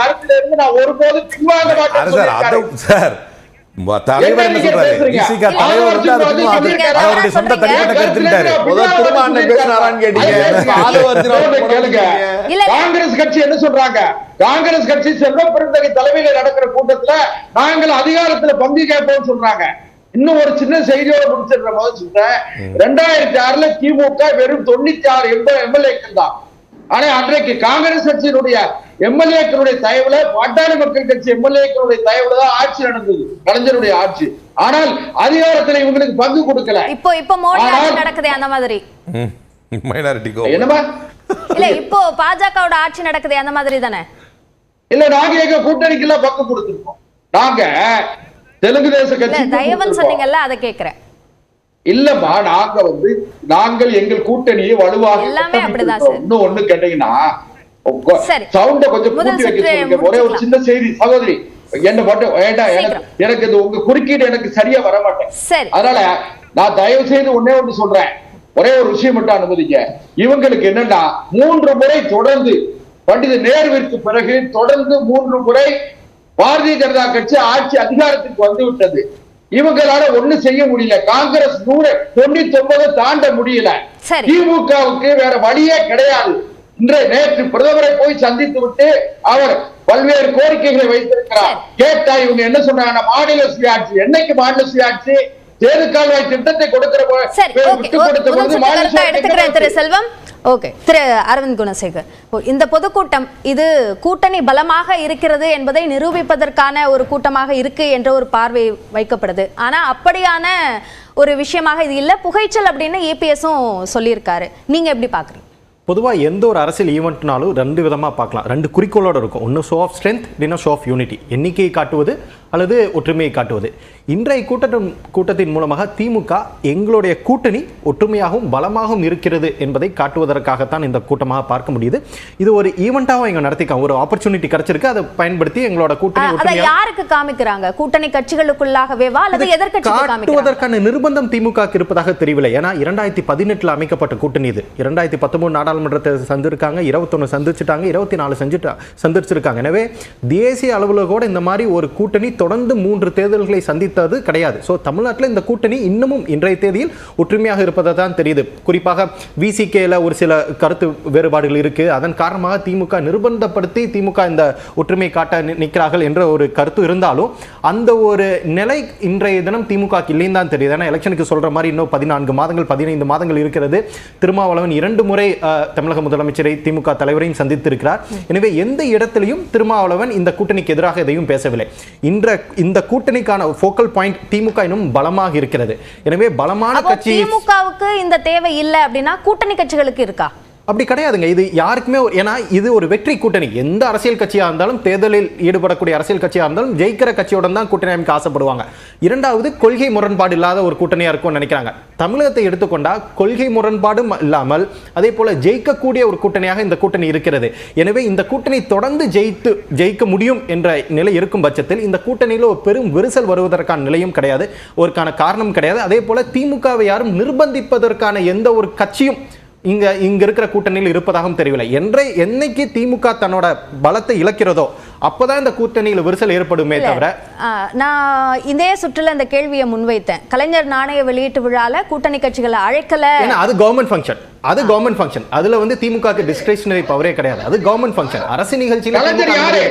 கருத்துல இருந்து நான் ஒருபோதும் பின்வாங்க மாட்டேன் சார். தலைவர் என்ன சொல்றாரு, அவருடைய சொந்த தனிப்பட்ட கருத்துட்டாரு. காங்கிரஸ் கட்சி என்ன சொல்றாங்க, காங்கிரஸ் கட்சி செல்வ பெருந்தகை தலைமையில நடக்கிற கூட்டத்துல நாங்கள் அதிகாரத்துல பங்கு கேட்போம் சொல்றாங்க. இன்னும் ஒரு சின்ன செய்தியோட முடிச்சிடுற போது சொல்றேன், 2006 திமுக வெறும் 96 எம்எல்ஏக்கள் தான். ஆனா அன்றைக்கு காங்கிரஸ் கட்சியினுடைய எம்எல்ஏக்களுடைய தயவுல, பாட்டாளி மக்கள் கட்சி எம்எல்ஏக்களுடைய தயவுல தான் ஆட்சி நடந்தது, கலைஞருடைய ஆட்சி. ஆனால் அதிகாரத்துல இவங்களுக்கு பங்கு கொடுக்கல. இப்போ மோடி ஆட்சி நடக்குது அந்த மாதிரி. மைனாரிட்டிக்கோ என்னமா இல்ல, இப்போ பாஜகவோட ஆட்சி நடக்குது அந்த மாதிரி தானே? இல்ல, நாங்க எங்க கூட்டணிக்கு எல்லாம் பங்கு கொடுத்திருக்கோம். நாங்க தெலுங்கு தேச கட்சி தயவுன்னு சொன்னீங்கல்ல, அதை கேக்குறேன். இல்லம்மா, நாங்கள் எங்கள் கூட்டணியை வலுவாக எல்லாமே அப்படிதான். இன்னும் ஒண்ணு கேட்டீங்கன்னா சவுண்ட கொஞ்சம் கூட்டி வைக்க சொல்லுங்க. ஒரே ஒரு சின்ன செய்தி சகோதரி, என்ன மட்டும் வேண்டாம், எனக்கு இது உங்க குறுக்கீடு எனக்கு சரியா வர மாட்டேன். அதனால நான் தயவு செய்து ஒன்னே ஒன்று சொல்றேன், ஒரே ஒரு விஷயம் மட்டும் அனுமதிங்க. இவங்களுக்கு என்னன்னா 3 முறை தொடர்ந்து, பண்டித நேருவிற்கு பிறகு தொடர்ந்து 3 முறை பாரதிய ஜனதா கட்சி ஆட்சி அதிகாரத்துக்கு வந்து விட்டது. இவங்களால ஒண்ணு செய்ய முடியல. காங்கிரஸ் 199 தாண்ட முடியல. திமுகவுக்கு வேற வழியே கிடையாது. நேற்று பிரதமரை போய் சந்தித்து விட்டு அவர் பல்வேறு கோரிக்கைகளை வைத்திருக்கிறார். கேட்டா இவங்க என்ன சொன்னாங்க, மாநில சுயாட்சி. என்னைக்கு மாநில சுயாட்சி? தேனு கால்வாய் திட்டத்தை கொடுக்கிற திரு செல்வம். ஓகே, திரு அரவிந்த் குணசேகர், இந்த பொதுக்கூட்டம் இது கூட்டணி பலமாக இருக்கிறது என்பதை நிரூபிப்பதற்கான ஒரு கூட்டமாக இருக்கு என்ற ஒரு பார்வை வைக்கப்படுது. ஆனா அப்படியான ஒரு விஷயமாக இது இல்ல, புகைச்சல் அப்படின்னு EPSம் சொல்லியிருக்காரு. நீங்க எப்படி பாக்குறீங்க? பொதுவாக எந்த ஒரு அரசியல் ஈவெண்ட்னாலும் ரெண்டு விதமாக பார்க்கலாம், ரெண்டு குறிக்கோளோடு இருக்கும். ஒன்று ஷோ ஆஃப் ஸ்ட்ரென்த், இல்லைன்னா ஷோ ஆஃப் யூனிட்டி, எண்ணிக்கையை காட்டுவது அல்லது ஒற்றுமையை காட்டுவது. இன்றைய கூட்டத்தின் மூலமாக திமுக எங்களுடைய கூட்டணி ஒற்றுமையாகவும் பலமாகவும் இருக்கிறது என்பதை காட்டுவதற்காகத்தான் இந்த கூட்டமாக பார்க்க முடியுது. இது ஒரு ஈவெண்ட்டாகவும் இங்கே நடத்திக்கலாம், ஒரு ஆப்பர்ச்சுனிட்டி கிடைச்சிருக்கு, அதை பயன்படுத்தி எங்களோட கூட்டணி யாருக்கு காமிக்கிறாங்க? கூட்டணி கட்சிகளுக்குள்ளாகவேவா அல்லது எதிர்க்கட்சிகளுக்கு காட்டுவதற்கான நிர்பந்தம் திமுக இருப்பதாக தெரியவில்லை. ஏன்னா 2018 அமைக்கப்பட்ட கூட்டணி இது. 2019 நாடாளுமன்றத்தை சந்திருக்காங்க, 21 சந்திச்சுட்டாங்க, 24 சந்திச்சிருக்காங்க. எனவே தேசிய அளவில் கூட இந்த மாதிரி ஒரு கூட்டணி தொடர்ந்து 3 தேர்தல்களை சந்தித்தது கிடையாது. ஸோ தமிழ்நாட்டில் இந்த கூட்டணி இன்னமும் இன்றைய தேதியில் ஒற்றுமையாக இருப்பதை தான் தெரியுது. குறிப்பாக VCKல ஒரு சில கருத்து வேறுபாடுகள் இருக்கு. அதன் காரணமாக திமுக நிர்பந்தப்படுத்தி திமுக இந்த ஒற்றுமை காட்ட நிற்கிறார்கள் என்ற ஒரு கருத்து இருந்தாலும் அந்த ஒரு நிலை இன்றைய தினம் திமுக இல்லைன்னு தான் தெரியுது. ஏன்னா எலெக்ஷனுக்கு சொல்ற மாதிரி இன்னும் 14 மாதங்கள் 15 மாதங்கள் இருக்கிறது. திருமாவளவன் 2 முறை தமிழக முதலமைச்சரை திமுக தலைவரையும் சந்தித்திருக்கிறார். எனவே எந்த இடத்திலையும் திருமாவளவன் இந்த கூட்டணிக்கு எதிராக எதையும் பேசவில்லை. இந்த கூட்டணிக்கான ஃபோக்கல் பாயிண்ட் திமுக இன்னும் பலமாக இருக்கிறது. எனவே பலமான கட்சி திமுகவுக்கு இந்த தேவை இல்லை அப்படின்னா கூட்டணி கட்சிகளுக்கு இருக்கா? அப்படி கிடையாதுங்க. இது யாருக்குமே, ஏன்னா இது ஒரு வெற்றி கூட்டணி. எந்த அரசியல் கட்சியாக இருந்தாலும், தேர்தலில் ஈடுபடக்கூடிய அரசியல் கட்சியாக இருந்தாலும் ஜெயிக்கிற கட்சியோட தான் கூட்டணி அமைக்க ஆசைப்படுவாங்க. இரண்டாவது, கொள்கை முரண்பாடு இல்லாத ஒரு கூட்டணியாக இருக்கும்னு நினைக்கிறாங்க. தமிழகத்தை எடுத்துக்கொண்டா கொள்கை முரண்பாடும் இல்லாமல் அதே போல ஜெயிக்கக்கூடிய ஒரு கூட்டணியாக இந்த கூட்டணி இருக்கிறது. எனவே இந்த கூட்டணி தொடர்ந்து ஜெயிக்க முடியும் என்ற நிலை இருக்கும் பட்சத்தில் இந்த கூட்டணியில் ஒரு பெரும் விரிசல் வருவதற்கான நிலையும் கிடையாது, ஒருக்கான காரணம் கிடையாது. அதே போல திமுகவை யாரும் நிர்பந்திப்பதற்கான எந்த ஒரு கட்சியும் இங்க இருக்கிற கூட்டணியில் இருப்பதாகவும் தெரியவில்லை. என்னைக்கு திமுக தன்னோட பலத்தை இழக்கிறதோ அப்பதான் இந்த கூட்டணியில் விரிசல் ஏற்படுமே தவிர. நான் இதே சுற்றுல இந்த கேள்வியை முன்வைத்தேன். கலைஞர் நாணய வெளியீட்டு விழால கூட்டணி கட்சிகளை அழைக்கல. அது கவர்மெண்ட் ஃபங்க்ஷன், அது கவர்மெண்ட் ஃபங்க்ஷன். அதுல வந்து திமுக டிஸ்கிரிஷனரி பவரே கிடையாது. அது கவர்மெண்ட் ஃபங்க்ஷன். அரசு நிகழ்ச்சியில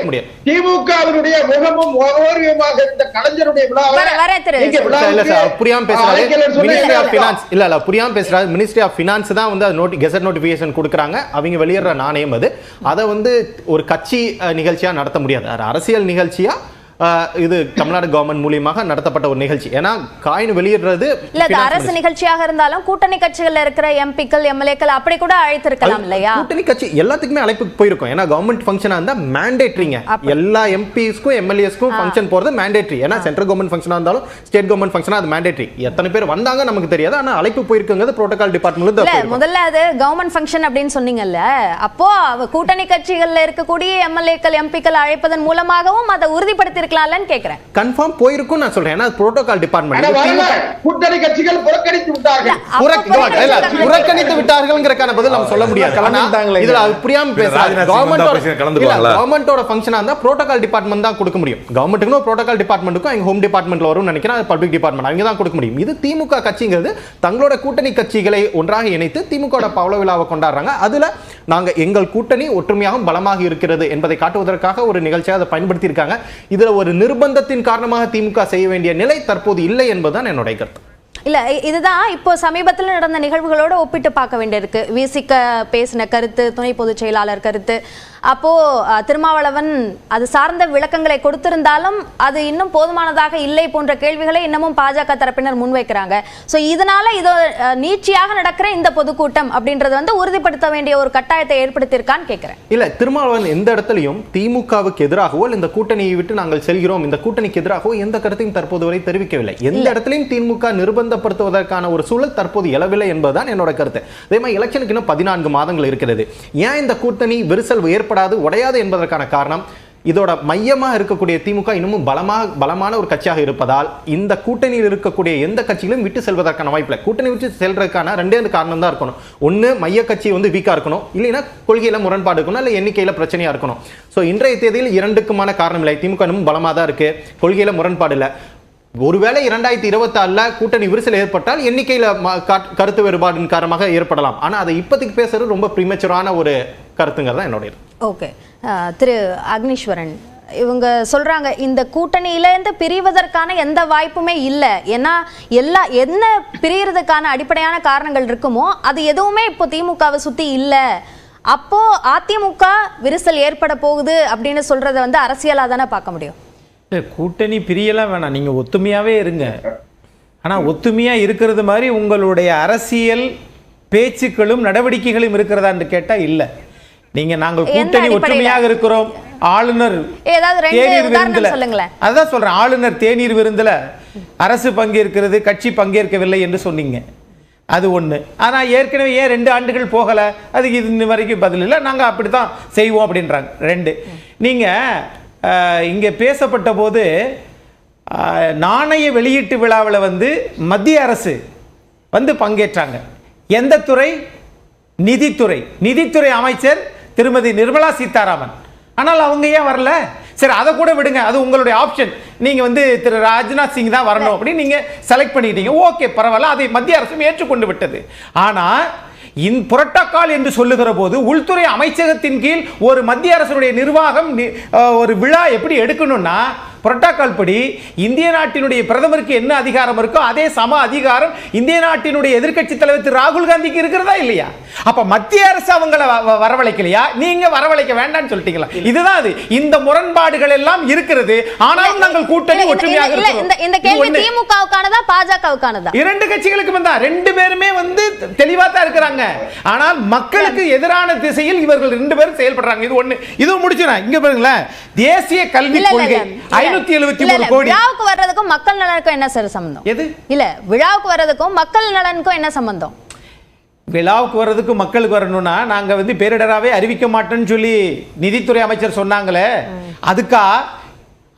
முடியாது. திமுகவினுடைய முகமும் ஓரியமாக இந்த கலைஞருடைய புரியாம பேசுறாரு. மினிஸ்ட்ரி ஆஃப் ஃபினான்ஸ் இல்ல புரியாம பேசுறாரு. மினிஸ்ட்ரி ஆஃப் ஃபினான்ஸ் தான் வந்து கெசட் நோட்டிபிகேஷன் கொடுக்குறாங்க. அவங்க வெளியிடுற நாணயம் அது. அதை வந்து ஒரு கட்சி நிகழ்ச்சியா நடத்த முடியாது. அரசியல் நிகழ்ச்சியா இது தமிழ்நாடு கவர்மெண்ட் மூலமாக நடத்தப்பட்ட ஒரு நிகழ்ச்சி. ஏன்னா காயின் வெளியிடுறது அரசு நிகழ்ச்சியாக இருந்தாலும் கூட்டணி கட்சிகள் இருக்கிற எம்பிக்கள் எம்எல்ஏக்கள் அப்படி கூட அழைத்திருக்கலாம் இல்லையா? கூட்டணி கட்சி எல்லாத்துக்குமே அழைப்பு போயிருக்கும். ஏன்னா கவர்மெண்ட் ஃபங்க்ஷனா இருந்தா மேண்டேட்டரிங்க. எல்லா எம்பிஸ்க்கும் எம்எல்ஏஸ்க்கும் ஃபங்க்ஷன் போறது மேண்டேட்டரி. ஏன்னா சென்ட்ரல் கவர்மெண்ட் ஃபங்க்ஷனா இருந்தாலும் ஸ்டேட் கவர்மெண்ட் ஃபங்க்ஷனா அது மேண்டேட்டரி. எத்தனை பேர் வந்தாங்க நமக்கு தெரியாது. ஆனா அழைப்பு போயிருக்குங்கிறது புரோட்டோகால் டிபார்ட்மெண்ட்ல தான். முதல்ல அது கவர்மெண்ட் ஃபங்க்ஷன் அப்படின்னு சொன்னீங்கல்ல, அப்போ கூட்டணி கட்சிகள்ல இருக்கக்கூடிய எம்எல்ஏக்கள் எம்பிக்கள் அழைப்பதன் மூலமாகவும் அதை உறுதிப்படுத்தி கேக்குறேன். கன்ஃபார்ம் போயிருக்கும் நான் சொல்றேன். ஏன்னா புரோட்டோகால் டிபார்ட்மெண்ட் கூட்டணி கட்சிகள் புறக்கணித்து விட்டார்கள். புறக்கணித்து விட்டார்கள்ங்கறக்கான பதில் நம்ம சொல்ல முடியாது. இதுல புரியாம பேசுறாங்க. கவர்மெண்டோட ஃபங்க்ஷனா இருந்தா புரோட்டோகால் டிபார்ட்மெண்ட் தான் கொடுக்க முடியும். கவர்மெண்ட்டுக்கு புரோட்டோகால் டிபார்ட்மெண்ட்டுக்கும் எங்க ஹோம் டிபார்ட்மெண்ட்ல வரும்னு நினைக்கிறேன். அது பப்ளிக் டிபார்ட்மெண்ட் அவங்க தான் கொடுக்க முடியும். இது திமுக கட்சிங்கிறது தங்களோட கூட்டணி கட்சிகளை ஒன்றாக இணைத்து திமுக பவள விழாவை கொண்டாடுறாங்க. அதுல நாங்க எங்கள் கூட்டணி ஒற்றுமையாகவும் பலமாக இருக்கிறது என்பதை காட்டுவதற்காக ஒரு நிகழ்ச்சியாக அதை பயன்படுத்தி இருக்காங்க. இதுல ஒரு நிர்பந்தத்தின் காரணமாக திமுக செய்ய வேண்டிய நிலை தற்போது இல்லை என்பதுதான் என்னுடைய கருத்து. இல்ல, இதுதான் இப்போ சமீபத்தில் நடந்த நிகழ்வுகளோட ஒப்பிட்டு பார்க்க வேண்டியிருக்கு. விசிக பேசின கருத்து, துணை பொதுச் செயலாளர் கருத்து, அப்போ திருமாவளவன் அது சார்ந்த விளக்கங்களை கொடுத்திருந்தாலும் அது இன்னும் போதுமானதாக இல்லை போன்ற கேள்விகளை இன்னமும் பாஜக தரப்பினர் முன்வைக்கிறாங்க. ஸோ இதனால இது நீட்சியாக நடக்கிற இந்த பொதுக்கூட்டம் அப்படின்றது வந்து உறுதிப்படுத்த வேண்டிய ஒரு கட்டாயத்தை ஏற்படுத்தியிருக்கான்னு கேட்கிறேன். இல்ல, திருமாவளவன் எந்த இடத்துலையும் திமுகவுக்கு எதிராகவோ இந்த கூட்டணியை விட்டு நாங்கள் செல்கிறோம், இந்த கூட்டணிக்கு எதிராகவோ எந்த கருத்தையும் தற்போது வரை தெரிவிக்கவில்லை. எந்த இடத்திலையும் திமுக நிர்பந்தப்படுத்துவதற்கான ஒரு சூழல் தற்போது எழவில்லை என்பதுதான் என்னோட கருத்து. அதே மாதிரி எலெக்ஷனுக்கு இன்னும் 14 மாதங்கள் இருக்கிறது. ஏன் இந்த கூட்டணி விரிசல் உடையாது என்பதற்கான காரணம் இதோட மையமாக இருக்கக்கூடிய திமுக இன்னமும் பலமான ஒரு கட்சியாக இருப்பதால் இந்த கூட்டணியில் இருக்கக்கூடிய எந்த கட்சியிலும் விட்டு செல்வதற்கான வாய்ப்பில்லை. கூட்டணி விட்டு செல்றதுக்கான ரெண்டே காரணம் தான் இருக்கணும். ஒன்று, மைய கட்சி வந்து வீக்கா இருக்கணும், இல்லைன்னா கொள்கையில முரண்பாடு இருக்கணும், இல்லை எண்ணிக்கையில பிரச்சனையா இருக்கணும். ஸோ இன்றைய தேதியில் இரண்டுக்குமான காரணம் இல்லை. திமுக இன்னமும் பலமாக தான் இருக்கு, கொள்கையில முரண்பாடு இல்லை. ஒருவேளை 2024 கூட்டணி விரிசல் ஏற்பட்டால் எண்ணிக்கையில கருத்து வேறுபாடின் காரணமாக ஏற்படலாம். ஆனா அதை இப்போதைக்கு பேசுறது ரொம்ப ப்ரீமெச்சூரான ஒரு கருத்துங்கிறதா என்னுடைய. ஓகே, திரு அக்னீஸ்வரன், இவங்க சொல்றாங்க இந்த கூட்டணியில இருந்து பிரிவதற்கான எந்த வாய்ப்புமே இல்லை. ஏன்னா என்ன பிரியறதுக்கான அடிப்படையான காரணங்கள் இருக்குமோ அது எதுவுமே இப்போ திமுகவை சுத்தி இல்லை. அப்போ அதிமுக விரிசல் ஏற்பட போகுது அப்படின்னு சொல்றத வந்து அரசியலா தானே பார்க்க முடியும். கூட்டணி பிரியலாம் வேணாம், நீங்க ஒத்துமையாவே இருங்க. ஆனா ஒத்துமையா இருக்கிறது மாதிரி உங்களுடைய அரசியல் பேச்சுக்களும் நடவடிக்கைகளும் இருக்கிறதான்னு கேட்டா இல்ல. நீங்க நாங்கள் கூட்டணி ஒற்றுமையாக இருக்கிறோம், ஆளுநர் தேநீர் விருந்துல, அதான் சொல்றேன், ஆளுநர் தேநீர் விருந்துல அரசு பங்கேற்கிறது, கட்சி பங்கேற்கவில்லை என்று சொன்னீங்க. அது ஒண்ணு. ஆனா ஏற்கனவே ஏன் 2 ஆண்டுகள் போகல, அதுக்கு இது வரைக்கும் பதில் இல்லை, நாங்க அப்படித்தான் செய்வோம் அப்படின்றாங்க. 2, நீங்க இங்க பேசப்பட்ட போது நாணய வெளியீட்டு விழாவில் வந்து மத்திய அரசு வந்து பங்கேற்றாங்க. எந்த துறை? நிதித்துறை. நிதித்துறை அமைச்சர் திருமதி நிர்மலா சீதாராமன். ஆனால் அவங்க ஏன் வரல? சரி, அதை கூட விடுங்க, அது உங்களுடைய ஆப்ஷன். நீங்க வந்து திரு ராஜ்நாத் சிங் தான் வரணும் அப்படின்னு நீங்க செலக்ட் பண்ணிட்டீங்க. ஓகே, பரவாயில்ல, அதை மத்திய அரசும் ஏற்றுக்கொண்டு விட்டது. ஆனா புரோட்டோகால் என்று சொல்லுகிற போது உள்துறை அமைச்சகத்தின் கீழ் ஒரு மத்திய அரசுடைய நிர்வாகம் ஒரு விழா எப்படி எடுக்கணும்னா, புரோட்டோகால் படி இந்திய நாட்டினுடைய பிரதமருக்கு என்ன அதிகாரம் இருக்கோ அதே சம அதிகாரம் இந்திய நாட்டினுடைய எதிர்க்கட்சி தலைவர் திரு ராகுல் காந்திக்கு இருக்கிறதா இல்லையா? அப்ப மத்திய அரசு அவங்களை வரவழைக்கலையா? நீங்க வரவழைக்க வேண்டாம்னு சொல்லிட்டீங்களா? இதுதான் அது. இந்த முரண்பாடுகள் எல்லாம் இருக்கிறது. ஆனாலும் நாங்கள் கூட்டணி ஒற்றுமையாக இருக்கிறோம். இந்த கேள்வி திமுகவுக்கானதா பாஜகவுக்கானதா? 2 கட்சிகளுக்கும் தான். 2 பேருமே வந்து தெளிவா தான் இருக்கிறாங்க. ஆனால் மக்களுக்கு எதிரான திசையில் இவர்கள் 2 பேரும் செயல்படுறாங்க. இது ஒண்ணு. இது முடிச்சுனா இங்க பாருங்களேன், தேசிய கல்விக் கொள்கை 573 கோடி. விழாவுக்கு வர்றதுக்கும் மக்கள் நலனுக்கும் என்ன சார் சம்பந்தம்? எது? இல்ல, விழாவுக்கு வர்றதுக்கும் மக்கள் நலனுக்கும் என்ன சம்பந்தம்? விழாவுக்கு வர்றதுக்கு மக்களுக்கு வரணும்னா நாங்க வந்து பேரிடராவே அறிவிக்க மாட்டோம்னு சொல்லி நிதித்துறை அமைச்சர் சொன்னாங்களே, அதுக்கா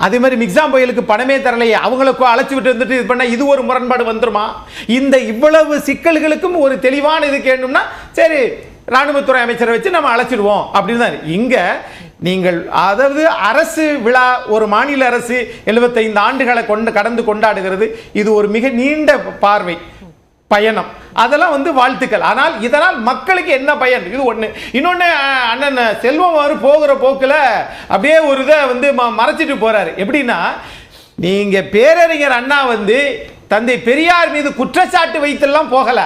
அதே மாதிரி மிக்ஸாம் புயலுக்கு பணமே தரலையே, அவங்களுக்கு அழைச்சி விட்டு வந்துட்டு இது பண்ணா இது ஒரு முரண்பாடு வந்துருமா? இந்த இவ்வளவு சிக்கல்களுக்கும் ஒரு தெளிவான இது கேட்கணும்னா சரி ராணுவத்துறை அமைச்சரை வச்சு நம்ம அழைச்சிடுவோம் அப்படின்னு தான். இங்க நீங்கள் அதாவது அரசு விழா, ஒரு மாநில அரசு 75 ஆண்டுகளை கடந்து கொண்டாடுகிறது. இது ஒரு மிக நீண்ட பார்வை பயணம். அதெல்லாம் வந்து வாழ்த்துக்கள். ஆனால் இதனால் மக்களுக்கு என்ன பயன்? இது ஒண்ணு. இன்னொன்னு, அண்ணன் செல்வம் போகிற போக்குல அப்படியே ஒரு இதை வந்து மறைச்சிட்டு போறாரு. எப்படின்னா, நீங்க பேரறிஞர் அண்ணா வந்து தந்தை பெரியார் மீது குற்றச்சாட்டு வைத்தெல்லாம் போகல.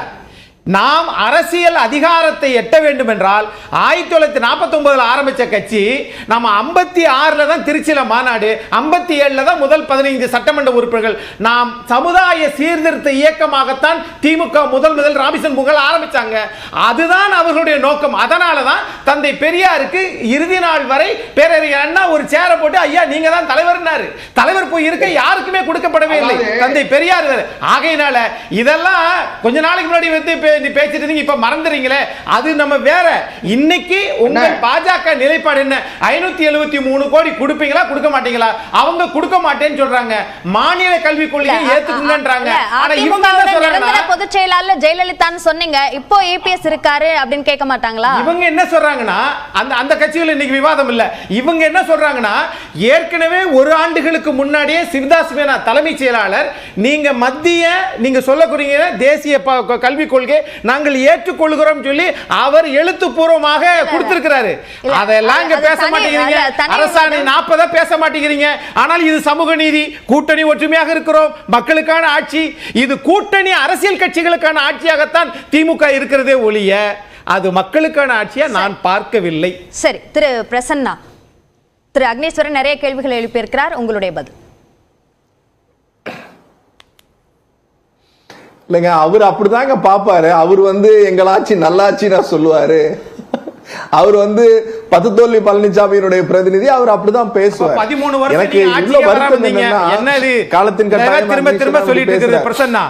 நாம் அரசியல் அதிகாரத்தை எட்ட வேண்டும் என்றால் 1949 ஆரம்பிச்ச கட்சி, நம்ம 56 தான் திருச்சியில மாநாடு, 57 தான் முதல் 15 சட்டமன்ற உறுப்பினர்கள். நாம் சமுதாய சீர்திருத்த இயக்கமாகத்தான் திமுக முதல் ராபிசன் புகழ் ஆரம்பிச்சாங்க. அதுதான் அவர்களுடைய நோக்கம். அதனால தான் தந்தை பெரியாருக்கு இறுதி நாள் வரை பேரறிஞர் அண்ணா ஒரு சேரை போட்டு ஐயா நீங்க தான் தலைவர்னாரு. தலைவர் போய் இருக்க யாருக்குமே கொடுக்கப்படவே இல்லை, தந்தை பெரியார். ஆகையினால இதெல்லாம் கொஞ்ச நாளைக்கு முன்னாடி வந்து பேசிட்டு இப்ப மறந்துறீங்களே, அது நம்ம வேற. இன்னைக்கு உங்க பாஜக நிலைப்பாடு என்ன? 573 கோடி கொடுப்பீங்களா கொடுக்க மாட்டீங்களா? அவங்க கொடுக்க மாட்டேன்னு சொல்றாங்க. மாநில கல்விக் கொள்கையை ஏத்துக்குங்கன்றாங்க. ஆனா இவங்க என்ன சொல்றாங்க? பொதுச் செயலாளர் ஜெயலலிதான்னு சொன்னீங்க, இப்போ ஏபிஎஸ் இருக்காரு அப்படின்னு கேட்க மாட்டாங்களா? இவங்க என்ன சொல்றாங்கன்னா, அந்த கட்சிகள் இன்னைக்கு விவாதம் இல்ல. இவங்க என்ன சொல்றாங்கன்னா, ஏற்கனவே ஒரு ஆண்டுகளுக்கு முன்னாடியே சிவதாஸ் மீனா தலைமைச் செயலாளர் நீங்க மத்திய நீங்க சொல்லக்கூடிய தேசிய கல்விக் கொள்கை நாங்கள் ஏற்றுக்கொள்கிறோம் சொல்லி அவர் எழுத்துப்பூர்வமாக கொடுத்திருக்கிறாரு. அதெல்லாம் இங்க பேச மாட்டேங்கிறீங்க. அரசாணை 40 பேச மாட்டேங்கிறீங்க. ஆனால் இது சமூக நீதி, கூட்டணி ஒற்றுமையாக இருக்கிறோம், மக்களுக்கான ஆட்சி, இது கூட்டணி அரசியல் கட்சிகளுக்கான ஆட்சியாகத்தான் திமுக இருக்கிறதே ஒழிய அது மக்களுக்கான ஆட்சியா நான் பார்க்கவில்லை. சரி, திரு பிரசன்னா, திரு அக்னேஸ்வரன் நிறைய கேள்விகள் எழுப்பியிருக்கிறார், உங்களுடைய பதில். இல்லைங்க, அவர் அப்படிதாங்க பாப்பாரு. அவர் வந்து எங்களாட்சி நல்லாட்சி நான் சொல்லுவாரு. அவர் வந்து பத்துத்தோல்வி பழனிசாமியினுடைய பிரதிநிதி, அவர் அப்படிதான் பேசுவார். 13 வருஷம் எனக்கு இவ்வளவு வருத்தம் என்னன்னா, காலத்தின் கட்டாயம் திரும்ப சொல்லிட்டு இருக்கிறது பிரசன்னா.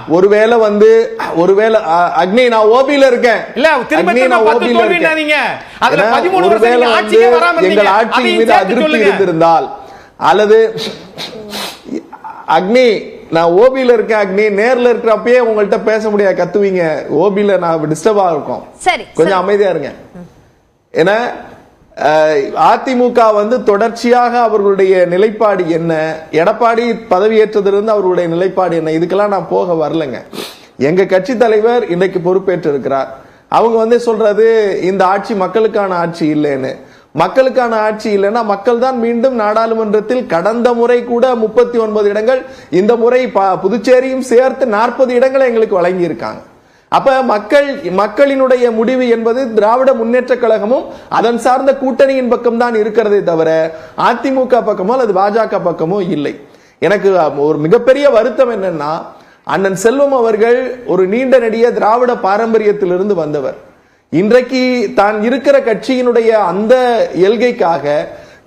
ஒருவேளை அக்னி நான் ஓபில இருக்கேன், இல்ல திரும்ப நான் ஓபில இருக்கேன். அதுல 13 வருஷம் ஆட்சியே வராம இருந்தீங்க. எங்கள் ஆட்சி மீது அதிருப்தி இருந்திருந்தால், அல்லது அக்னி நான் ஓபில இருக்கேன், அக்னி நேர்ல இருக்கிறப்பயே உங்கள்கிட்ட பேச முடியாது, கத்துவீங்க, ஓபில நான் டிஸ்டர்பா இருக்கும், கொஞ்சம் அமைதியா இருங்க. ஏன்னா அதிமுக வந்து தொடர்ச்சியாக அவர்களுடைய நிலைப்பாடு என்ன, எடப்பாடி பதவியேற்றதிலிருந்து அவர்களுடைய நிலைப்பாடு என்ன, இதுக்கெல்லாம் நான் போக வரலங்க. எங்க கட்சி தலைவர் இன்னைக்கு பொறுப்பேற்று இருக்கிறார். அவங்க வந்து சொல்றது இந்த ஆட்சி மக்களுக்கான ஆட்சி இல்லைன்னு. மக்களுக்கான ஆட்சி இல்லைன்னா மக்கள் தான் மீண்டும் நாடாளுமன்றத்தில் கடந்த முறை கூட 39 இடங்கள், இந்த முறை புதுச்சேரியும் சேர்த்து 40 இடங்களை எங்களுக்கு வழங்கி இருக்காங்க. அப்ப மக்களினுடைய முடிவு என்பது திராவிட முன்னேற்ற கழகமும் அதன் சார்ந்த கூட்டணியின் பக்கம் தான் இருக்கிறதே தவிர அதிமுக பக்கமோ அல்லது பாஜக பக்கமோ இல்லை. எனக்கு ஒரு மிகப்பெரிய வருத்தம் என்னன்னா, அண்ணன் செல்வம் அவர்கள் ஒரு நீண்ட நெடிய திராவிட பாரம்பரியத்திலிருந்து வந்தவர். இன்றைக்கு தான் இருக்கிற கட்சியினுடைய அந்த எல்கைக்காக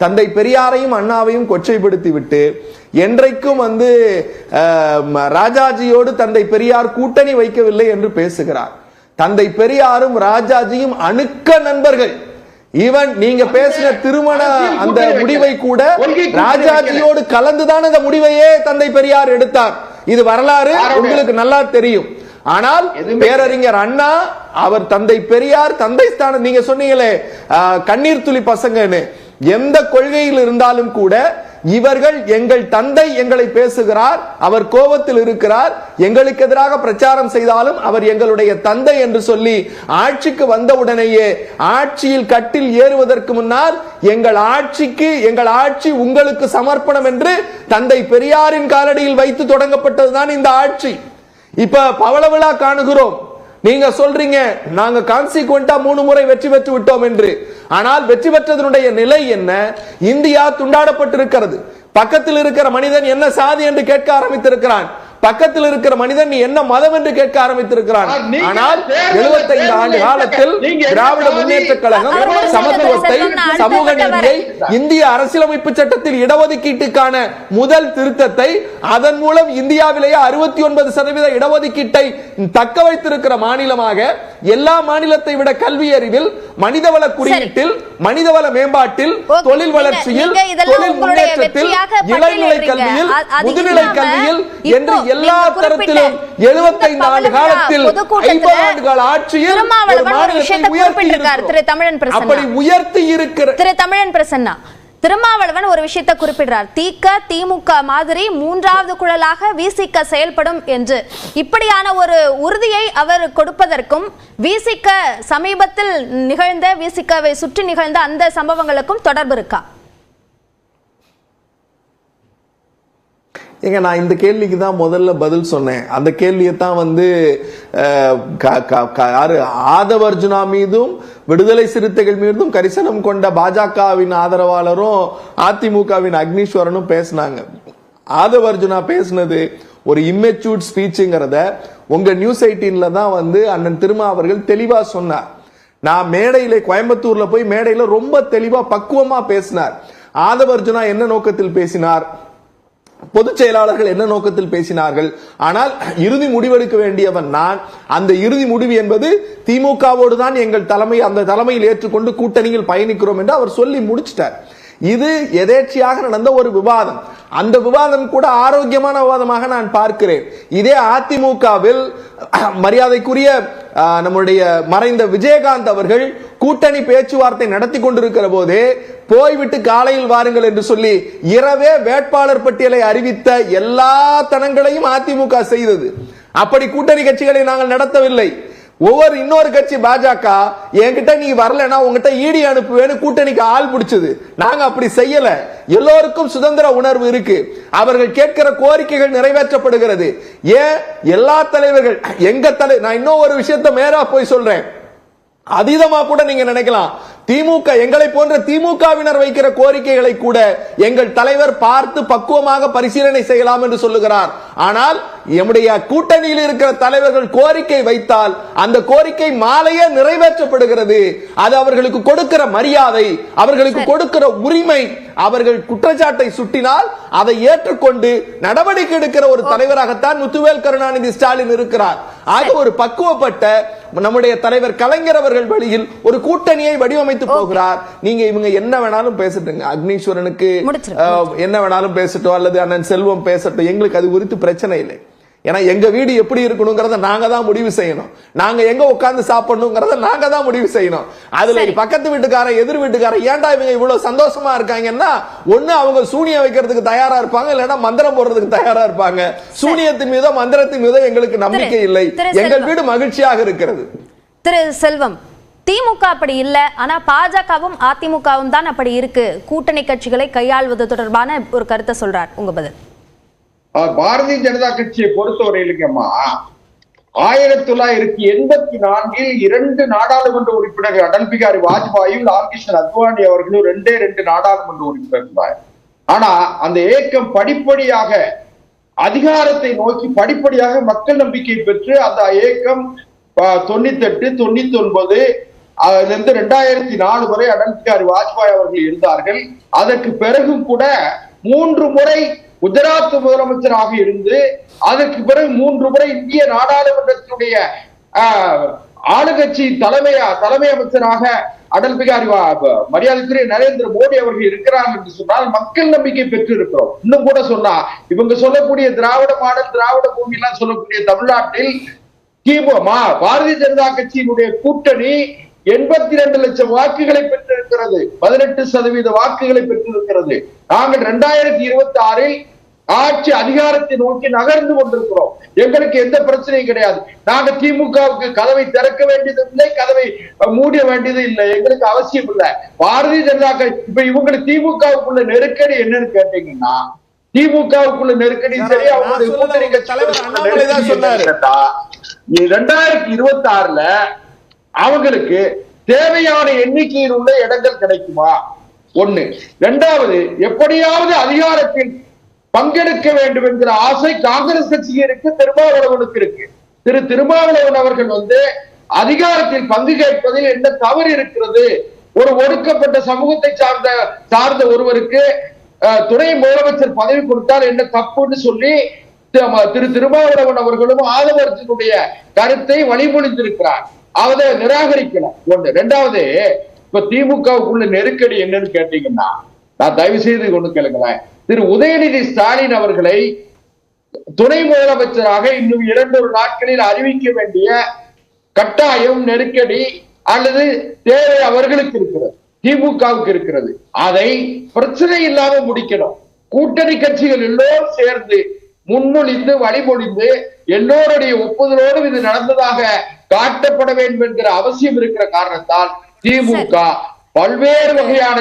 தந்தை பெரியாரையும் அண்ணாவையும் கொச்சைப்படுத்தி விட்டு என்றைக்கும் ராஜாஜியோடு தந்தை பெரியார் கூட்டணி வைக்கவில்லை என்று பேசுகிறார். தந்தை பெரியாரும் ராஜாஜியும் அணுக்க நண்பர்கள். ஈவன் நீங்க பேசின திருமண அந்த முடிவை கூட ராஜாஜியோடு கலந்துதான் அந்த முடிவையே தந்தை பெரியார் எடுத்தார். இது வரலாறு உங்களுக்கு நல்லா தெரியும். ஆனால் பேரறிஞர் அண்ணா, அவர் தந்தை பெரியார், தந்தை ஸ்தானம், நீங்க சொன்னீங்களே கண்ணீர் துளி பசங்கன்னு, எந்த கொள்கையில் இருந்தாலும் கூட இவர்கள் எங்கள் தந்தை எங்களை பேசுகிறார், அவர் கோபத்தில் இருக்கிறார், எங்களுக்கு எதிராக பிரச்சாரம் செய்தாலும் அவர் எங்களுடைய தந்தை என்று சொல்லி ஆட்சிக்கு வந்தவுடனேயே ஆட்சியில் கட்டில் ஏறுவதற்கு முன்னால் எங்கள் ஆட்சி உங்களுக்கு சமர்ப்பணம் என்று தந்தை பெரியாரின் காலடியில் வைத்து தொடங்கப்பட்டதுதான் இந்த ஆட்சி. இப்ப பவள விழா காணுகிறோம். நீங்க சொல்றீங்க நாங்க கான்சிக்வெண்டா 3 முறை வெற்றி பெற்று விட்டோம் என்று. ஆனால் வெற்றி பெற்றதனுடைய நிலை என்ன? இந்தியா துண்டாடப்பட்டிருக்கிறது. பக்கத்தில் இருக்கிற மனிதன் என்ன சாதி என்று கேட்க ஆரம்பித்திருக்கிறான். பக்கத்தில் இருக்கிற மனிதன் நீ என்ன மதம் என்று கேட்க ஆரம்பித்திருக்கிறான். ஆனால் 75 ஆண்டு காலத்தில் திராவிட முன்னேற்ற கழகம் சமத்துவத்தை, சமூக நீதியை, இந்திய அரசியலமைப்பு சட்டத்தில் இடஒதுக்கீட்டுக்கான முதல் திருத்தத்தை, அதன் மூலம் இந்தியாவிலேயே 69% இடஒதுக்கீட்டை தக்க வைத்திருக்கிற மாநிலமாக, எல்லா மாநிலத்தை விட கல்வி அறிவில், மனிதவள குறியீட்டில், மனிதவள மேம்பாட்டில், தொழில் வளர்ச்சியில், தொழில் முன்னேற்றத்தில், இளநிலை கல்வியில், முதுநிலை கல்வியில் என்று எல்லா தரத்திலும் 75 ஆண்டு காலத்தில் 50 ஆண்டுகால ஆட்சியில் திருமாவளவன் ஒரு விஷயத்தை குறிப்பிடுறார். திமுக மாதிரி 3வது குழலாக விசிக செயல்படும் என்று. இப்படியான ஒரு உறுதியை அவர் கொடுப்பதற்கும் விசிக சமீபத்தில் நிகழ்ந்த, விசிகவை சுற்றி நிகழ்ந்த அந்த சம்பவங்களுக்கும் தொடர்பு இருக்கா? ஏங்க, நான் இந்த கேள்விக்கு தான் முதல்ல பதில் சொன்னேன். அந்த கேள்வியை தான் ஆதவர்ஜுனா மீதும் விடுதலை சிறுத்தைகள் மீதும் கரிசனம் கொண்ட பாஜகவின் ஆதரவாளரும் அதிமுகவின் அக்னீஸ்வரனும் பேசினாங்க. ஆதவர்ஜுனா பேசினது ஒரு இம்மெச்சூர்ட் ஸ்பீச்சுங்கிறத உங்க நியூஸ் 18ல தான் அண்ணன் திருமாவர்கள் தெளிவா சொன்னார். நான் மேடையில கோயம்புத்தூர்ல போய் மேடையில ரொம்ப தெளிவா பக்குவமா பேசினார். ஆதவர்ஜுனா என்ன நோக்கத்தில் பேசினார், பொதுச் செயலாளர்கள் என்ன நோக்கத்தில் பேசினார்கள், ஆனால் இறுதி முடிவெடுக்க வேண்டியவன் நான். அந்த இறுதி முடிவு என்பது திமுகவோடு தான் எங்கள் தலைமை, அந்த தலைமையில் ஏற்றுக்கொண்டு கூட்டணியில் பயணிக்கிறோம் என்று அவர் சொல்லி முடிச்சிட்டார். இது எதேச்சியாக நடந்த ஒரு விவாதம். அந்த விவாதம் கூட ஆரோக்கியமான விவாதமாக நான் பார்க்கிறேன். இதே அதிமுகவில் மரியாதைக்குரிய நம்முடைய மறைந்த விஜயகாந்த் அவர்கள் கூட்டணி பேச்சுவார்த்தை நடத்தி கொண்டிருக்கிற போதே போய்விட்டு காலையில் வாருங்கள் என்று சொல்லி இரவே வேட்பாளர் பட்டியலை அறிவித்த எல்லா தனங்களையும் அதிமுக செய்தது. அப்படி கூட்டணி கட்சிகளை நாங்கள் நடத்தவில்லை. இன்னொரு கட்சி பாஜக என்கிட்ட நீ வரலன்னா உங்ககிட்ட ஈடி அனுப்புவேன்னு கூட்டணிக்கு ஆள் பிடிச்சது. நாங்க அப்படி செய்யல. எல்லோருக்கும் சுதந்திர உணர்வு இருக்கு. அவர்கள் கேட்கிற கோரிக்கைகள் நிறைவேற்றப்படுகிறது. ஏன் எல்லா தலைவர்கள் நான் இன்னும் ஒரு விஷயத்தை மேரா போய் சொல்றேன். அதீதமா கூட நீங்க நினைக்கலாம். திமுக, எங்களை போன்ற திமுகவினர் வைக்கிற கோரிக்கைகளை கூட எங்கள் தலைவர் பார்த்து பக்குவமாக பரிசீலனை செய்யலாம் என்று சொல்லுகிறார். ஆனால் நம்முடைய கூட்டணியில் இருக்கிற தலைவர்கள் கோரிக்கை வைத்தால் அந்த கோரிக்கை மாலையே நிறைவேற்றப்படுகிறது. அது அவர்களுக்கு கொடுக்கிற மரியாதை, அவர்களுக்கு கொடுக்கிற உரிமை. அவர்கள் குற்றச்சாட்டை சுட்டினால் அதை ஏற்றுக்கொண்டு நடவடிக்கை எடுக்கிற ஒரு தலைவராகத்தான் முத்துவேல் கருணாநிதி ஸ்டாலின் இருக்கிறார். ஆக ஒரு பக்குவப்பட்ட நம்முடைய தலைவர் கலைஞர் அவர்கள் வழியில் ஒரு கூட்டணியை வடிவமைத்து போகிறார். நீங்க இவங்க என்ன வேணாலும் பேசட்டுங்க, அக்னீஸ்வரனுக்கு என்ன வேணாலும் பேசட்டும், அல்லது அண்ணன் செல்வம் பேசட்டும், எங்களுக்கு அது குறித்து பிரச்சனை இல்லை. ஏன்னா எங்க வீடு எப்படி இருக்கணுங்கிறத நாங்க தான் முடிவு செய்யணும். நாங்க எங்க உட்கார்ந்து சாப்பிடணுங்கிறத நாங்க தான் முடிவு செய்யணும். அதுல பக்கத்து வீட்டுக்காரன் எதிர் வீட்டுக்காரன் ஏன்டா இவங்க இவ்வளவு சந்தோஷமா இருக்காங்கன்னா, ஒண்ணு அவங்க சூனியம் வைக்கிறதுக்கு தயாரா இருப்பாங்க, இல்லைன்னா மந்திரம் போடுறதுக்கு தயாரா இருப்பாங்க. சூனியத்தின் மீதோ மந்திரத்தின் மீதோ எங்களுக்கு நம்பிக்கை இல்லை. எங்கள் வீடு மகிழ்ச்சியாக இருக்கிறது. திரு செல்வம், திமுக அப்படி இல்ல, ஆனா பாஜகவும் அதிமுகவும் தான் அப்படி இருக்கு, கூட்டணி கட்சிகளை கையாள்வது தொடர்பான ஒரு கருத்தை சொல்றார். உங்க பதில்? பாரதிய ஜனதா கட்சியை பொறுத்தவரையிலுங்கம்மா 1984 2 நாடாளுமன்ற உறுப்பினர்கள் அடல் பிகாரி வாஜ்பாயும் லால் கிருஷ்ணன் அத்வானி அவர்களும் 2 நாடாளுமன்ற உறுப்பினர்கள். ஆனா அந்த இயக்கம் படிப்படியாக அதிகாரத்தை நோக்கி படிப்படியாக மக்கள் நம்பிக்கை பெற்று அந்த இயக்கம் 98, 99 இருந்து 2004 வரை அடல் பிகாரி வாஜ்பாய் அவர்கள் இருந்தார்கள். அதற்கு பிறகும் கூட 3 முறை குஜராத் முதலமைச்சராக இருந்து அதற்கு பிறகு 3 முறை இந்திய நாடாளுமன்றத்தினுடைய ஆளுங்கட்சி தலைமை அமைச்சராக அடல் பிகாரி மரியாதைக்குரிய நரேந்திர மோடி அவர்கள் இருக்கிறார்கள் என்று சொன்னால் மக்கள் நம்பிக்கை பெற்று இருக்கிறோம். இன்னும் கூட சொன்னா இவங்க சொல்லக்கூடிய திராவிட மாடல், திராவிட பூமி எல்லாம் சொல்லக்கூடிய தமிழ்நாட்டில் பாரதிய ஜனதா கட்சியினுடைய கூட்டணி 82 லட்சம் வாக்குகளை பெற்றிருக்கிறது, 18% வாக்குகளை பெற்றிருக்கிறது. நாங்கள் 2026 ஆட்சி அதிகாரத்தை நோக்கி நகர்ந்து கொண்டிருக்கிறோம். எங்களுக்கு எந்த பிரச்சனையும் கிடையாது. நாங்க திமுகவுக்கு கதவை திறக்க வேண்டியது இல்லை, கதவை மூட வேண்டியது இல்லை, எங்களுக்கு அவசியம் இல்லை. பாரதிய ஜனதா இப்ப இவங்களுக்கு திமுகவுக்குள்ள நெருக்கடி என்னன்னு கேட்டீங்கன்னா, திமுகவுக்குள்ள நெருக்கடி சரி, அவங்களுடைய கூட்டணி கட்சி 2026 அவங்களுக்கு தேவையான எண்ணிக்கையில் உள்ள இடங்கள் கிடைக்குமா? ஒண்ணு. இரண்டாவது, எப்படியாவது அதிகாரத்தில் பங்கெடுக்க வேண்டும் என்கிற ஆசை காங்கிரஸ் கட்சிக்கு இருக்கு, திருமாவளவனுக்கு இருக்கு. திருமாவளவன் அவர்கள் அதிகாரத்தில் பங்கு கேட்பதில் என்ன தவறு இருக்கிறது? ஒரு ஒடுக்கப்பட்ட சமூகத்தை சார்ந்த ஒருவருக்கு துணை முதலமைச்சர் பதவி கொடுத்தால் என்ன தப்புன்னு சொல்லி திருமாவளவன் அவர்களும் ஆதவர்ஜனுடைய கருத்தை வழிமொழிந்திருக்கிறார். அதை நிராகரிக்கல. ஒண்ணு. ரெண்டாவது, இப்ப திமுகவுக்குள்ள நெருக்கடி என்னன்னு கேட்டீங்கன்னா, நான் தயவு செய்து ஒண்ணு கேளுங்களேன். திரு உதயநிதி ஸ்டாலின் அவர்களை துணை முதலமைச்சராக இன்னும் 2 நாட்களில் அறிவிக்க வேண்டிய கட்டாயம், நெருக்கடி அல்லது தேவை அவர்களுக்கு இருக்கிறது, திமுகவுக்கு இருக்கிறது. அதை பிரச்சனை இல்லாம முடிக்கணும். கூட்டணி கட்சிகள் எல்லோரும் சேர்ந்து முன்மொழிந்து வழிமொழிந்து எல்லோருடைய ஒப்புதலோடு இது நடந்ததாக காட்டப்பட வேண்டும் என்கிற அவசியம் இருக்கிற காரணத்தால் திமுக பல்வேறு வகையான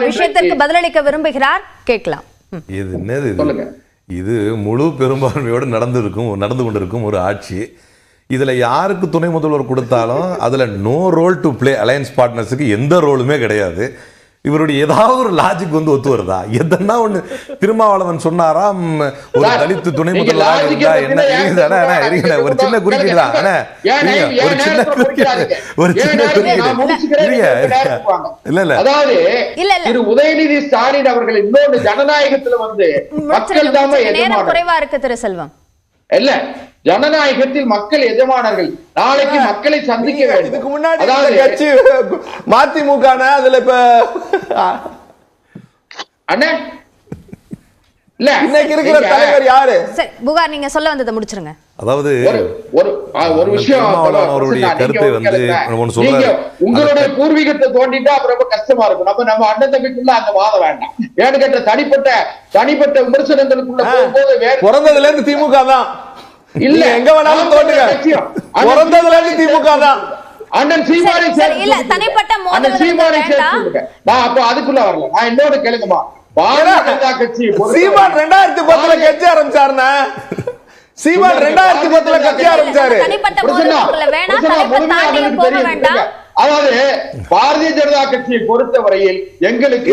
விஷயத்திற்கு பதிலளிக்க விரும்புகிறார். கேட்கலாம். இது என்னது? இது முழு பெரும்பான்மையோடு நடந்து கொண்டிருக்கும் ஒரு ஆட்சி. இதுல யாருக்கு துணை முதல்வர் கொடுத்தாலும் அதுல no role to play. Alliance பார்ட்னர்ஸுக்கு எந்த ரோலுமே கிடையாது. இவருடைய ஏதாவது ஒரு லாஜிக் ஒத்து வருதா? எதனா ஒண்ணு திருமாவளவன் சொன்னாராம், ஒரு தலித்து துணை முதல்வராக இருந்தா என்ன? ஒரு சின்ன குறுக்கீடு தான், ஒரு சின்ன குறுக்கீடு இல்ல. அதாவது திரு உதயநிதி ஸ்டாலின் அவர்கள் இன்னொன்று ஜனநாயகத்துல மக்கள் தான் குறைவா இருக்கு திரு செல்வம். இல்ல, ஜனநாயகத்தில் மக்கள் எஜமானர்கள். நாளைக்கு மக்களை சந்திக்க வேண்டும். இதுக்கு முன்னாடி கட்சி மதிமுக அதுல இப்ப அண்ணே இல்ல இன்னைக்கு இருக்கிற தலைவர் யாரு? சரி புகார், நீங்க சொல்ல வந்ததை முடிச்சிருங்க. அதாவது ஒரு விஷயம், அவருடைய கருத்தை உங்களுடைய பூர்வீகத்தை தோண்டிட்டா அப்புறம் ரொம்ப கஷ்டமா இருக்கும். நம்ம அண்ணன் தம்பிக்குள்ள அந்த வாதம் வேண்டாம். ஏன்னு கேட்ட தனிப்பட்ட விமர்சனங்களுக்குள்ள போகும்போது பிறந்ததுல இருந்து திமுக தான் இல்ல, எங்க வேணாலும் தோண்டுங்க, பிறந்ததுல இருந்து திமுக தான். அண்ணன் சீமானை தனிப்பட்ட நான் அப்ப அதுக்குள்ள வரல. நான் இன்னொரு கேளுங்கம்மா, பாரதிய ஜனதா கட்சி சீமான் 2010 கட்சி ஆரம்பிச்சாருன்னா, சீமான் 2010 கட்சி ஆரம்பிச்சாரு. அதாவது பாரதிய ஜனதா கட்சியை பொறுத்தவரையில் எங்களுக்கு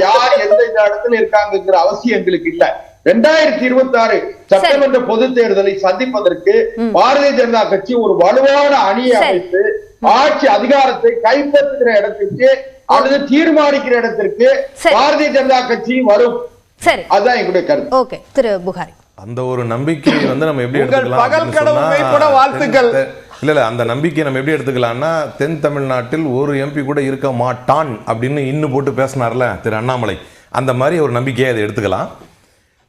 யார் எந்த இடத்துல இருக்காங்கிற அவசியம் எங்களுக்கு இல்ல. 2026 சட்டமன்ற பொது தேர்தலை சந்திப்பதற்கு பாரதிய ஜனதா கட்சி ஒரு வலுவான அணியை அமைத்து ஆட்சி அதிகாரத்தை கைப்பற்றுகிற இடத்திற்கு அல்லது தீர்மானிக்கிற இடத்திற்கு பாரதிய ஜனதா கட்சி வரும். சரி, அதுதான் எங்களுடைய கருத்து. ஓகே திரு புகாரி, அந்த ஒரு நம்பிக்கை நம்ம எப்படி எடுத்துக்கலாம்? வாழ்த்துக்கள். இல்ல அந்த நம்பிக்கை நம்ம எப்படி எடுத்துக்கலாம்னா, தென் தமிழ்நாட்டில் ஒரு எம்பி கூட இருக்க மாட்டான் அப்படின்னு இன்னும் போட்டு பேசினார்ல திரு அண்ணாமலை, அந்த மாதிரி ஒரு நம்பிக்கையை அதை எடுத்துக்கலாம்.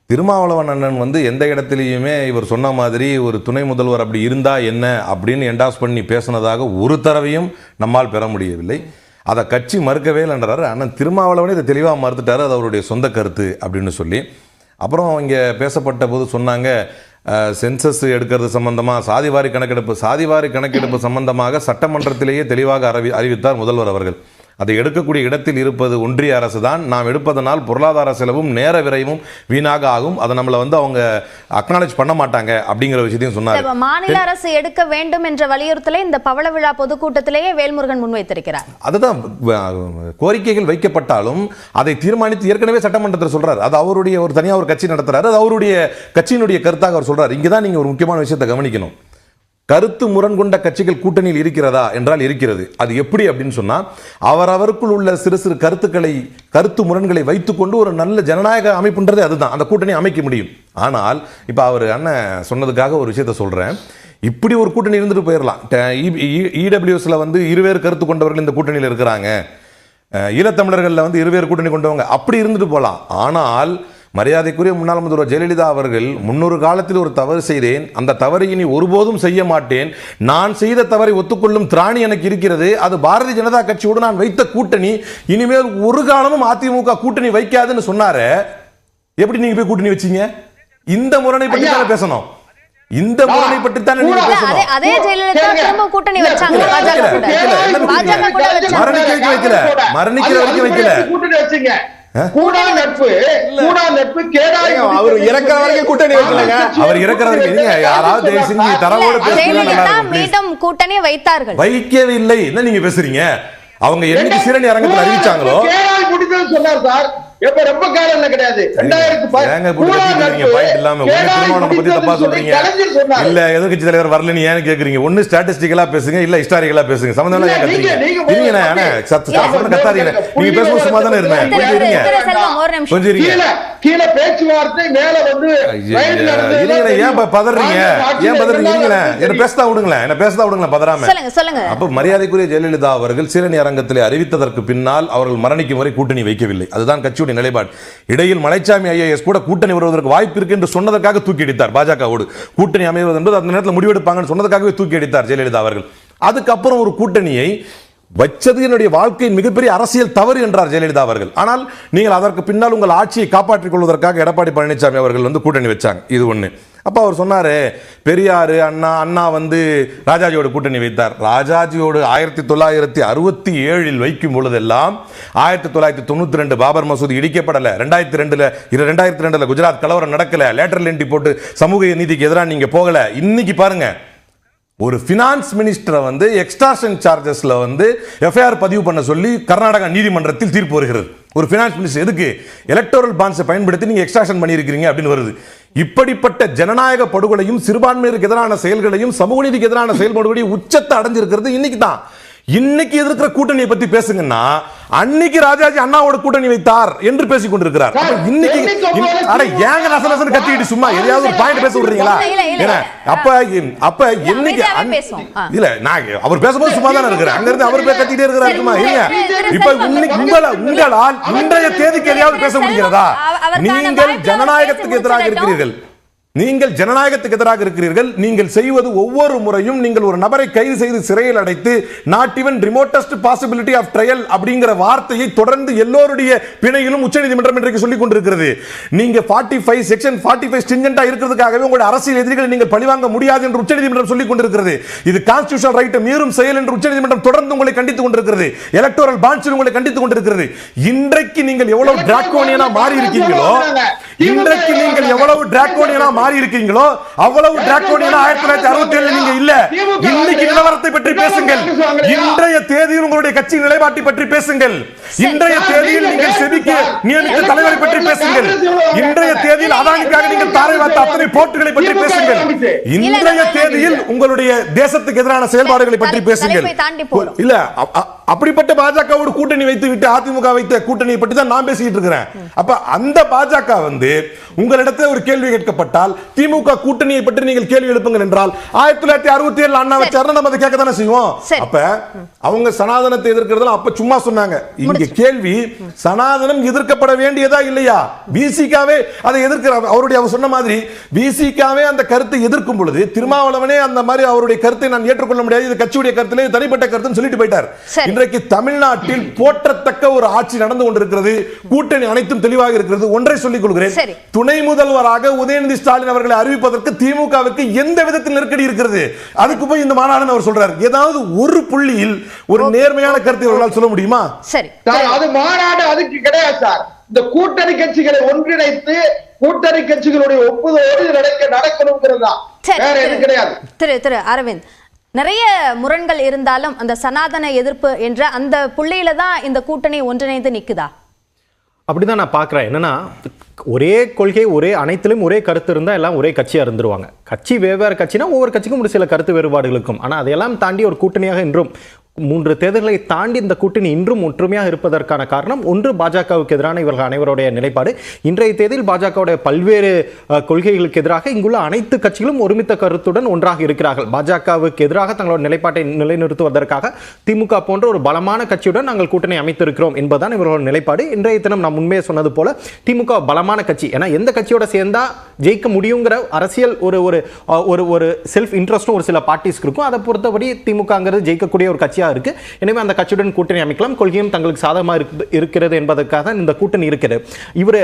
திருமாவளவன் அண்ணன் எந்த இடத்துலையுமே இவர் சொன்ன மாதிரி ஒரு துணை முதல்வர் அப்படி இருந்தா என்ன அப்படின்னு என்டாஸ் பண்ணி பேசினதாக ஒரு தடவையும் நம்மால் பெற முடியவில்லை. அதை கட்சி மறுக்கவே இல்லைன்றாரு. அண்ணன் திருமாவளவனே இதை தெளிவாக மறுத்துட்டாரு, அது அவருடைய சொந்த கருத்து அப்படின்னு சொல்லி. அப்புறம் இங்கே பேசப்பட்ட போது சொன்னாங்க, சென்சஸ் எடுக்கிறது சம்பந்தமாக சாதிவாரி கணக்கெடுப்பு சம்பந்தமாக சட்டமன்றத்திலேயே தெளிவாக அறிவித்தார் முதல்வர் அவர்கள். அதை எடுக்கக்கூடிய இடத்தில் இருப்பது ஒன்றிய அரசு தான். நாம் எடுப்பதனால் பொருளாதார செலவும் நேர விரைவும் வீணாக ஆகும். அதை நம்மளை அவங்க அக்னாலேஜ் பண்ண மாட்டாங்க அப்படிங்கிற விஷயத்தையும் சொன்னார். மாநில அரசு எடுக்க வேண்டும் என்ற வலியுறுத்தலை இந்த பவள விழா பொதுக்கூட்டத்திலேயே வேல்முருகன் முன்வைத்திருக்கிறார். அதுதான் கோரிக்கைகள் வைக்கப்பட்டாலும் அதை தீர்மானித்து ஏற்கனவே சட்டமன்றத்தில் சொல்றார். அது அவருடைய ஒரு தனியாக ஒரு கட்சி நடத்துறாரு. அது அவருடைய கட்சியினுடைய கருத்தாக அவர் சொல்றார். இங்கதான் நீங்க ஒரு முக்கியமான விஷயத்தை கவனிக்கணும். கருத்து முரண் கொண்ட கட்சிகள் கூட்டணியில் இருக்கிறதா என்றால் இருக்கிறது. அது எப்படி அப்படின்னு சொன்னா அவரவருக்குள் உள்ள சிறு சிறு கருத்து முரண்களை வைத்துக்கொண்டு ஒரு நல்ல ஜனநாயக அமைப்புன்றது அதுதான். அந்த கூட்டணி அமைக்க முடியும். ஆனால் இப்ப அவர் அண்ணன் சொன்னதுக்காக ஒரு விஷயத்தை சொல்றேன். இப்படி ஒரு கூட்டணி இருந்துட்டு போயிடலாம். இடபிள்யூஎஸ்ல இருவேறு கருத்து கொண்டவர்கள் இந்த கூட்டணியில் இருக்கிறாங்க. ஈழத்தமிழர்கள்ல இருவேறு கூட்டணி கொண்டவங்க அப்படி இருந்துட்டு போகலாம். ஆனால் மரியாதைக்குரிய முன்னாள் முதல்வர் ஜெயலலிதா அவர்கள் முன்னொரு காலத்தில் ஒரு தவறு செய்தேன், அந்த தவறை இனி ஒருபோதும் செய்ய மாட்டேன், நான் செய்த தவறை ஒத்துக்கொள்ளும் திராணி எனக்கு இருக்கிறது, அது பாரதிய ஜனதா கட்சியோடு நான் வைத்த கூட்டணி, இனிமேல் ஒரு காலமும் அதிமுக கூட்டணி வைக்காதுன்னு சொன்னாரு. எப்படி நீங்க போய் கூட்டணி வச்சீங்க? இந்த முரணை பற்றி தானே பேசணும். இந்த முரணை பற்றி தானே நீங்க பேசணும். அதே ஜெயலலிதா திரும்ப கூட்டணி வச்சாங்க. மரணிக்கிற வரைக்கும் வைக்கல. கூட்டணி வச்சீங்க. கூடா நட்பு கேடாய் அவர் இறக்குற வரைக்கும் கூட்டணி வைக்கலங்க. அவர் இறக்குற வரைக்கும் யாராவது தயவு செஞ்சு தரவோட ஜெயலலிதா மீண்டும் கூட்டணி வைத்தார்கள். வைக்கவே இல்லை. என்ன நீங்க பேசுறீங்க? அவங்க என்னைக்கு சீரணி அரங்கத்தில் அறிவிச்சாங்களோ கேடாய் முடிந்தது சொன்னார் சார். எப்ப ரொம்ப காலம் கிடையாது. 2010 இல்ல எதிர்க்கட்சி தலைவர் வரல நீ ஏன்னு கேக்குறீங்க? ஒண்ணு ஸ்டாட்டிஸ்டிக்கலா பேசுங்க, இல்ல ஹிஸ்டாரிக்கலா பேசுங்க. சம்பந்தம் ஏன் கத்துறீங்க? கத்தாதீங்க. நீங்க பேசும்போது சும்மா தானே இருந்தேன். கொஞ்சம் கீழே பேச்சுவார்த்தை மேல ஏன் பதறீங்க? ஏன் பதறீங்க? என்ன பேசதா விடுங்களேன், என்ன பேசதா விடுங்களேன், பதறாம. அப்ப மரியாதைக்குரிய ஜெயலலிதா அவர்கள் சீரணி அரங்கத்திலே அறிவித்ததற்கு பின்னால் அவர்கள் மரணிக்கும் வரை கூட்டணி வைக்கவில்லை. அதுதான் கட்சியுடைய நிலைப்பாடு. இடையில் மலைச்சாமி ஐஏஎஸ் கூட கூட்டணி வருவதற்கு வாய்ப்பு இருக்கு என்று சொன்னதற்காக தூக்கி அடித்தார். பாஜகவோடு கூட்டணி அமைவது என்பது அந்த நேரத்தில் முடிவெடுப்பாங்கன்னு சொன்னதற்காகவே தூக்கி அடித்தார் ஜெயலலிதா அவர்கள். அதுக்கப்புறம் ஒரு கூட்டணியை வச்சது என்னுடைய வாழ்க்கையின் மிகப்பெரிய அரசியல் தவறு என்றார் ஜெயலலிதா அவர்கள். ஆனால் நீங்கள் அதற்கு பின்னால் உங்கள் ஆட்சியை காப்பாற்றிக் கொள்வதற்காக எடப்பாடி பழனிசாமி அவர்கள் கூட்டணி வச்சாங்க. இது ஒண்ணு. அப்ப அவர் சொன்னாரு பெரியாரு அண்ணா ராஜாஜியோட கூட்டணி வைத்தார். ராஜாஜியோடு 1967 வைக்கும் பொழுதெல்லாம் 1992 பாபர் மசூதி இடிக்கப்படல, 2002 குஜராத் கலவரம் நடக்கல, லேட்டரல் என்ட்ரி போட்டு சமூக நீதிக்கு எதிராக நீங்க போகல. இன்னைக்கு பாருங்க, ஒரு பினான்ஸ் மினிஸ்டரை எக்ஸ்டார்ஷன் சார்ஜஸ்ல எஃப்ஐஆர் பதிவு பண்ண சொல்லி கர்நாடகா நீதிமன்றத்தில் தீர்ப்பு வருகிறது. ஒரு பினான்ஸ் மினிஸ்டர் எதுக்கு எலக்டோரல் பாண்ட்ஸை பயன்படுத்தி நீங்க எக்ஸ்டார்ஷன் பண்ணியிருக்கீங்க அப்படின்னு வருது. இப்படிப்பட்ட ஜனநாயக படுகொலையும் சிறுபான்மையினருக்கு எதிரான செயல்களையும் சமூக நீதிக்கு எதிரான செயல்பாடுகளையும் உச்சத்தை அடைஞ்சிருக்கிறது இன்னைக்கு தான். இன்னைக்கு எதிர்க்கிற கூட்டணியை பத்தி பேசுங்கன்னா அன்னைக்கு ராஜாஜி அண்ணாவோட கூட்டணி வைத்தார் என்று பேசிக் கொண்டிருக்கிறார். இன்னைக்கு ஏங்க நசநசன்னு கத்திட்டு சும்மா எதையாவது ஒரு பாயிண்ட் பேச விடுறீங்களா? அப்ப என்னைக்கு இல்ல நான் அவர் பேசும்போது சும்மா தானே இருக்கிறேன். அங்க இருந்து அவர் கத்திட்டே இருக்கிறார். இப்ப உங்களால் இன்றைய தேதிக்கு எதையாவது பேச முடிகிறதா? நீங்கள் ஜனநாயகத்துக்கு எதிராக இருக்கிறீர்கள். நீங்கள் ஜனநாயகத்துக்கு எதிராக இருக்கிறீர்கள். நீங்கள் செய்வது ஒவ்வொரு முறையும் நீங்கள் ஒரு நபரை கைது செய்து சிறையில் அடைத்து not even remotest possibility of trial அப்படிங்கிற வார்த்தையை தொடர்ந்து எல்லோருடைய பிணையிலும் உச்சநீதிமன்றம் இன்றைக்கு சொல்லிக் கொண்டிருக்கிறது. நீங்க 45 செக்ஷன் 45 ஸ்ட்ரிஞ்சன்ட்டா இருக்கிறதுக்காகவே உங்களுடைய அரசியல் எதிரிகளை நீங்கள் பழிவாங்க முடியாது என்று உச்சநீதிமன்றம் சொல்லிக் கொண்டிருக்கிறது. இது கான்ஸ்டிடியூஷனல் ரைட்டை மீறும் செயல் என்று உச்சநீதிமன்றம் தொடர்ந்து உங்களை கண்டித்துக் கொண்டிருக்கிறது. எலக்டோரல் பாண்ட்ஸ் உங்களை கண்டித்துக் கொண்டிருக்கிறது. இன்றைக்கு நீங்கள் எவ்வளவு டிராக்கோனியனா மாறி இருக்கீங்களோ, இன்றைக்கு நீங்கள் எவ்வளவு டிராக்கோனியனா மாறி இருக்கீங்களோ அவ்வளவு டிராக்கோனியனா 1967 நீங்க இல்ல. இன்னைக்கு நிலவரத்தை பற்றி பேசுங்கள். இன்றைய தேதியில் உங்களுடைய கட்சி நிலைப்பாட்டை பற்றி பேசுங்கள். இன்றைய தேதியில் நீங்கள் செபிக்கு நியமித்த தலைவரை பற்றி பேசுங்கள். இன்றைய தேதியில் அதானிக்காக நீங்கள் தாரை வார்த்த அத்தனை போர்ட்டுகளை பற்றி பேசுங்கள். இன்றைய தேதியில் உங்களுடைய தேசத்துக்கு எதிரான செயல்பாடுகளை பற்றி பேசுங்கள். இல்ல அப்படிப்பட்ட பாஜகவோடு கூட்டணி வைத்து விட்டு அதிமுக வைத்த கூட்டணியை பற்றி தான் நான் பேசிட்டு இருக்கிறேன். அப்ப அந்த பாஜக உங்களிடத்தில் ஒரு கேள்வி கேட்கப்பட்டால் திமுக கூட்டணியை பற்றி நீங்கள் கேள்வி எழுப்புங்கள் என்றால் 1967 அண்ணா வச்சாருன்னா நம்ம அதை கேட்க தானே செய்வோம். அப்ப அவங்க சனாதனத்தை எதிர்க்கிறதுல அப்ப சும்மா சொன்னாங்க. இங்க கேள்வி சனாதனம் எதிர்க்கப்பட வேண்டியதா இல்லையா? பிசிகாவே அதை எதிர்க்கிறார். அவர் சொன்ன மாதிரி பிசிகாவே அந்த கருத்தை எதிர்க்கும் பொழுது திருமாவளவனே அந்த மாதிரி அவருடைய கருத்தை நான் ஏற்றுக்கொள்ள முடியாது, இது கட்சியுடைய கருத்திலே தனிப்பட்ட கருத்துன்னு சொல்லிட்டு போயிட்டார். இன்றைக்கு தமிழ்நாட்டில் போற்றத்தக்க ஒரு ஆட்சி நடந்து கொண்டிருக்கிறது. கூட்டணி அனைத்தும் தெளிவாக இருக்கிறது. ஒன்றை சொல்லிக் கொள்கிறேன், துணை முதல்வராக உதயநிதி ஸ்டாலின் அவர்களை அறிவிப்பதற்கு திமுகவுக்கு எந்த விதத்தில் நெருக்கடி இருக்கிறது? அதுக்கு போய் இந்த மாநாடு அவர் சொல்றாரு. ஏதாவது ஒரு புள்ளியில் ஒரு நேர்மையான கருத்தை அவர்களால் சொல்ல முடியுமா? சரி, அது மாநாடு அதுக்கு கிடையாது சார். இந்த கூட்டணி கட்சிகளை ஒன்றிணைத்து கூட்டணி கட்சிகளுடைய ஒப்புதலோடு நடக்கணுங்கிறதா, வேற எதுவும் கிடையாது. திரு அரவிந்த், நிறைய முரண்கள் இருந்தாலும் அந்த சனாதன எதிர்ப்பு என்ற அந்த புள்ளியில தான் இந்த கூட்டணி ஒன்றிணைந்து நிக்குதா? அப்படிதான் நான் பார்க்குறேன். என்னன்னா, ஒரே கொள்கை, ஒரே அனைத்திலும் ஒரே கருத்து இருந்தால் எல்லாம் ஒரே கட்சியாக இருந்துருவாங்க. கட்சி வெவ்வேறு கட்சினா ஒவ்வொரு கட்சிக்கும் ஒரு சில கருத்து வேறுபாடுகளுக்கும். ஆனால் அதையெல்லாம் தாண்டி ஒரு கூட்டணியாக இன்றும் 3 தேர்தல்களை தாண்டி இந்த கூட்டணி இன்றும் ஒற்றுமையாக இருப்பதற்கான காரணம் ஒன்று பாஜகவுக்கு எதிரான இவர்கள் அனைவருடைய நிலைப்பாடு. இன்றைய தேதியில் பாஜகவுடைய பல்வேறு கொள்கைகளுக்கு எதிராக இங்குள்ள அனைத்து கட்சிகளும் ஒருமித்த கருத்துடன் ஒன்றாக இருக்கிறார்கள். பாஜகவுக்கு எதிராக தங்களோட நிலைப்பாட்டை நிலைநிறுத்துவதற்காக திமுக போன்ற ஒரு பலமான கட்சியுடன் நாங்கள் கூட்டணி அமைத்திருக்கிறோம் என்பதுதான் இவர்களோட நிலைப்பாடு. இன்றைய தினம் நான் முன்பே சொன்னது போல திமுக பலமான கட்சி. ஏன்னா எந்த கட்சியோட சேர்ந்தா ஜெயிக்க முடியுங்கிற அரசியல் ஒரு செல்ஃப் இன்ட்ரெஸ்டும் ஒரு சில பார்ட்டிஸ்க்கு இருக்கும். அதை பொறுத்தபடி திமுகங்கிறது ஜெயிக்கக்கூடிய ஒரு கட்சி இருக்கு. எனவே அந்த கட்சியுடன் கூட்டணி அமைக்கலாம். கொள்கையும் தங்களுக்கு சாதகமாக இருக்கிறது என்பதற்காக இந்த கூட்டணி இருக்கிறது. இவரு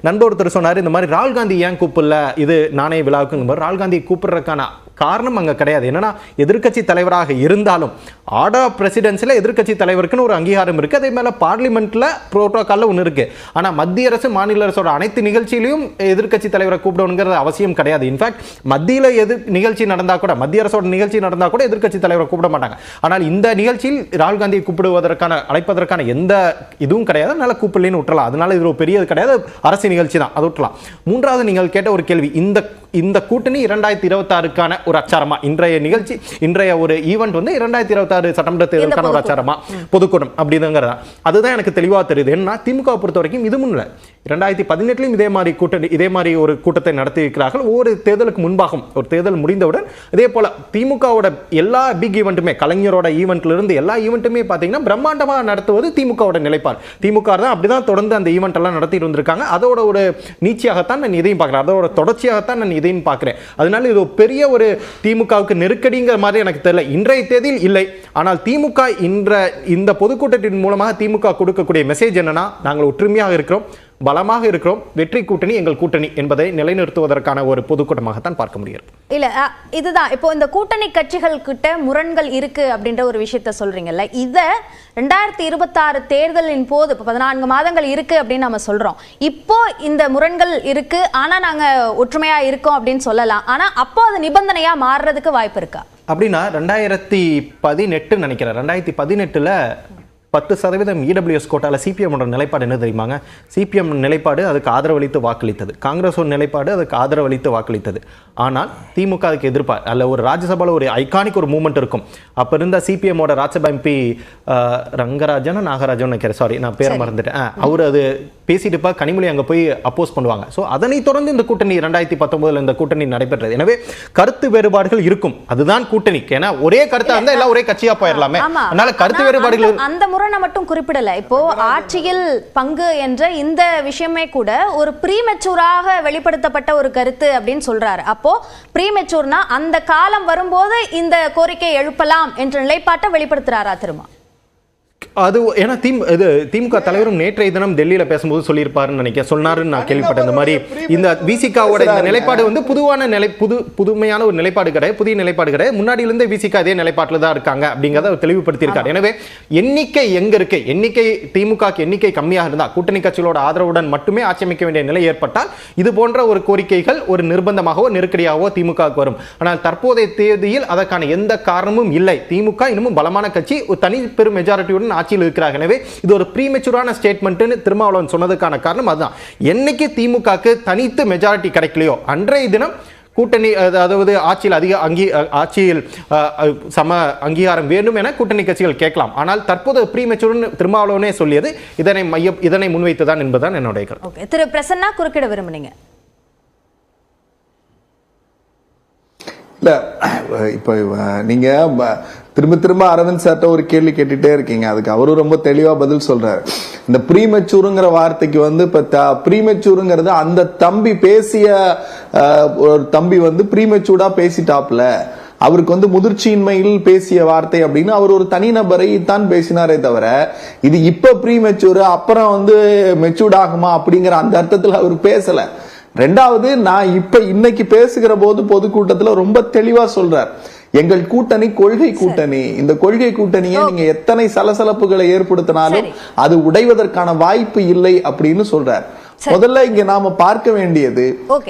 நண்பர் ஒருத்தர் சொன்னார், இந்த மாதிரி ராகுல் காந்தி ஏன் கூப்பிடல இது நாணய விழாவுக்கு. ராகுல் காந்தி கூப்பிடுறதுக்கான காரணம் அங்க கிடையாது. என்னன்னா எதிர்க்கட்சி தலைவராக இருந்தாலும் ஆர்டர் ஆஃப் பிரசிடென்சில எதிர்க்கட்சி தலைவருக்குன்னு ஒரு அங்கீகாரம் இருக்கு. அதே மேல பார்லிமெண்ட்ல புரோட்டோகால்ல ஒன்று இருக்கு. ஆனா மத்திய அரசு மாநில அரசோட அனைத்து நிகழ்ச்சியிலையும் எதிர்க்கட்சி தலைவரை கூப்பிடணுங்கிறது அவசியம் கிடையாது. இன்ஃபேக்ட் மத்தியில நிகழ்ச்சி நடந்தா கூட, மத்திய அரசோட நிகழ்ச்சி நடந்தா கூட எதிர்க்கட்சி தலைவரை கூப்பிட மாட்டாங்க. ஆனால் இந்த நிகழ்ச்சியில் ராகுல் காந்தியை கூப்பிடுவதற்கான அழைப்பதற்கான எந்த இதுவும் கிடையாது. அதனால கூப்பிடலன்னு விட்டுறலாம். அதனால இது ஒரு பெரியது கிடையாது, அரசு நிகழ்ச்சி தான், அது விட்டுலாம். மூன்றாவது, நீங்கள் கேட்ட ஒரு கேள்வி, இந்த கூட்டணி 2026க்கான ஒரு அச்சாரமா? இன்றைய ஒரு ஈவென்ட் வந்து 2026 சட்டமன்ற தேர்தலுக்கான ஒரு அச்சாரமா, பொதுக்கூட்டம் அப்படிங்கிறதா? அதுதான் எனக்கு தெளிவா தெரியுது. ஏன்னா திமுக பொறுத்த வரைக்கும் இது முன்ன 2018 இதே மாதிரி ஒரு கூட்டத்தை நடத்தி இருக்கிறார்கள். ஒவ்வொரு தேர்தலுக்கு முன்பாகும், ஒரு தேர்தல் முடிந்தவுடன் இதே போல திமுகவோட எல்லா பிக் ஈவெண்ட்டுமே, கலைஞரோட ஈவெண்ட்ல இருந்து எல்லா ஈவெண்ட்டுமே பாத்தீங்கன்னா பிரம்மாண்டமா நடத்துவது திமுகவோட நிலைப்பாடு. திமுக தான் அப்படிதான் தொடர்ந்து அந்த ஈவெண்ட் எல்லாம் நடத்திட்டு வந்திருக்காங்க. அதோட ஒரு நீட்சியாகத்தான் நான் இதையும் பார்க்கிறேன், அதோட தொடர்ச்சியாகத்தான் நான் இதையும் பார்க்கிறேன். அதனால இது பெரிய ஒரு திமுகவுக்கு நெருக்கடிங்கிற மாதிரி எனக்கு தெரியல. இன்றைய தேதியில் இல்லை. ஆனால் திமுக இந்த பொதுக்கூட்டத்தின் மூலமாக திமுக கொடுக்கக்கூடிய மெசேஜ் என்னன்னா, நாங்கள் ஒற்றுமையாக இருக்கிறோம், பலமாக இருக்கிறோம், வெற்றி கூட்டணி எங்கள் கூட்டணி என்பதை நிலைநிறுத்துவதற்கான ஒரு பொதுக்கூட்டமாகத்தான் பார்க்க முடியும். இல்ல, இதுதான் இப்போ இந்த கூட்டணி கட்சிகள் கிட்ட முரண்கள் இருக்கு அப்படின்ற ஒரு விஷயத்த சொல்றீங்கல்ல, இத 2026 தேர்தலின் போது 14 மாதங்கள் இருக்கு அப்படின்னு நம்ம சொல்றோம். இப்போ இந்த முரண்கள் இருக்கு, ஆனா நாங்க ஒற்றுமையா இருக்கோம் அப்படின்னு சொல்லலாம். ஆனா அப்போ அது நிபந்தனையா மாறுறதுக்கு வாய்ப்பு இருக்கா? அப்படின்னா 2018 நினைக்கிறேன், 2018ல 10% இடபிள்யூஎஸ் கோட்டால சிபிஎம் நிலைப்பாடு என்ன தெரியுமாங்க? சிபிஎம் நிலைப்பாடு அதுக்கு ஆதரவளித்து வாக்களித்தது, காங்கிரஸ் நிலைப்பாடு அதுக்கு ஆதரவளித்து வாக்களித்தது. ஆனால் திமுக அதுக்கு எதிர்ப்பார். அல்ல ஒரு ராஜ்யசபால ஒரு ஐகானிக் ஒரு மூமெண்ட் இருக்கும். அப்ப இருந்த சிபிஎம்மோட ராஜ்யசபா எம்பி ரங்கராஜன் நாகராஜன் நினைக்கிறேன், சாரி நான் பேரை மறந்துட்டேன், அவர் அது பேசிட்டு கனிமொழி அங்க போய் அப்போஸ் பண்ணுவாங்க. ஸோ அதனை தொடர்ந்து இந்த கூட்டணி 2019 இந்த கூட்டணி நடைபெற்றது. எனவே கருத்து வேறுபாடுகள் இருக்கும், அதுதான் கூட்டணி. ஏன்னா ஒரே கருத்தா இருந்தா எல்லாம் ஒரே கட்சியா போயிடலாமே. அதனால கருத்து வேறுபாடுகள் அந்த முரணை மட்டும் குறிப்பிடல. இப்போ ஆட்சியில் பங்கு என்ற இந்த விஷயமே கூட ஒரு ப்ரீமெச்சூராக வெளிப்படுத்தப்பட்ட ஒரு கருத்து அப்படின்னு சொல்றாரு. அப்போ ப்ரீமெச்சூர்னா அந்த காலம் வரும்போது இந்த கோரிக்கை எழுப்பலாம் என்ற நிலைப்பாட்டை வெளிப்படுத்துறாரா திரும்ப? அது ஏன்னா திமுக தலைவரும் நேற்றைய தினம் டெல்லியில பேசும்போது சொல்லியிருப்பாருன்னு நினைக்கிறேன், சொன்னாருன்னு நான் கேள்விப்பட்டேன். இந்த மாதிரி இந்த விசிகாவோட இந்த நிலைப்பாடு வந்து புதுமையான ஒரு நிலைப்பாடு கிடையாது, புதிய நிலைப்பாடு கிடையாது. முன்னாடியிலிருந்து விசிகா அதே நிலைப்பாட்டில் தான் இருக்காங்க அப்படிங்கிறத தெளிவுபடுத்தியிருக்காரு. எனவே எண்ணிக்கை எங்க இருக்கு, திமுக எண்ணிக்கை கம்மியாக இருந்தால் கூட்டணி கட்சிகளோட ஆதரவுடன் மட்டுமே ஆட்சி அமைக்க வேண்டிய நிலை ஏற்பட்டால் இது போன்ற ஒரு கோரிக்கைகள் ஒரு நிர்பந்தமாகவோ நெருக்கடியாகவோ திமுக வரும். ஆனால் தற்போதைய தேதியில் அதற்கான எந்த காரணமும் இல்லை. திமுக இன்னமும் பலமான கட்சி, ஒரு தனி பெரும் மெஜாரிட்டியுடன் ஆட்சியில் இருக்கிறார்கள். எனவே இது ஒரு ப்ரீமெச்சூரான ஸ்டேட்மெண்ட்னு திருமாவளவன் சொன்னதுக்கான காரணம் அதுதான். என்னைக்கு திமுகக்கு தனித்து மெஜாரிட்டி கிடைக்கலையோ அன்றைய தினம் கூட்டணி, அதாவது ஆட்சியில் சம அங்கீகாரம் வேண்டும் என கூட்டணி கட்சிகள் கேட்கலாம். ஆனால் தற்போது ப்ரீமெச்சூர்னு திருமாவளவனே சொல்லியது இதனை முன்வைத்துதான் என்பதுதான் என்னுடைய கருத்து. திரு பிரசன்னா, குறுக்கிட விரும்புனீங்க? இல்ல, இப்ப நீங்க திரும்ப அரவிந்த் சார்ட்ட ஒரு கேள்வி கேட்டுட்டே இருக்கீங்க, அதுக்கு அவரும் ரொம்ப தெளிவா பதில் சொல்றாரு. இந்த ப்ரீமெச்சூருங்கிற வார்த்தைக்கு வந்து இப்ப ப்ரீமெச்சூருங்கிறது அந்த தம்பி பேசிய ஒரு தம்பி வந்து ப்ரீமெச்சூர்டா பேசிட்டாப்ல, அவருக்கு முதிர்ச்சியின்மையில் பேசிய வார்த்தை அப்படின்னு அவர் ஒரு தனிநபரை தான் பேசினாரே தவிர இது இப்ப ப்ரீ மெச்சூர் அப்புறம் மெச்சூர்ட் ஆகுமா அப்படிங்கிற அந்த அர்த்தத்தில் அவர் பேசல. ரெண்டாவது, நான் இன்னைக்கு பேசுகிற போது பொதுக்கூட்டத்துல ரொம்ப தெளிவா சொல்றார், எங்கள் கூட்டணி கொள்கை கூட்டணி, இந்த கொள்கை கூட்டணியை நீங்க எத்தனை சலசலப்புகளை ஏற்படுத்தினாலும் அது உடைவதற்கான வாய்ப்பு இல்லை அப்படின்னு சொல்றார். முதல்ல இங்க நாம பார்க்க வேண்டியது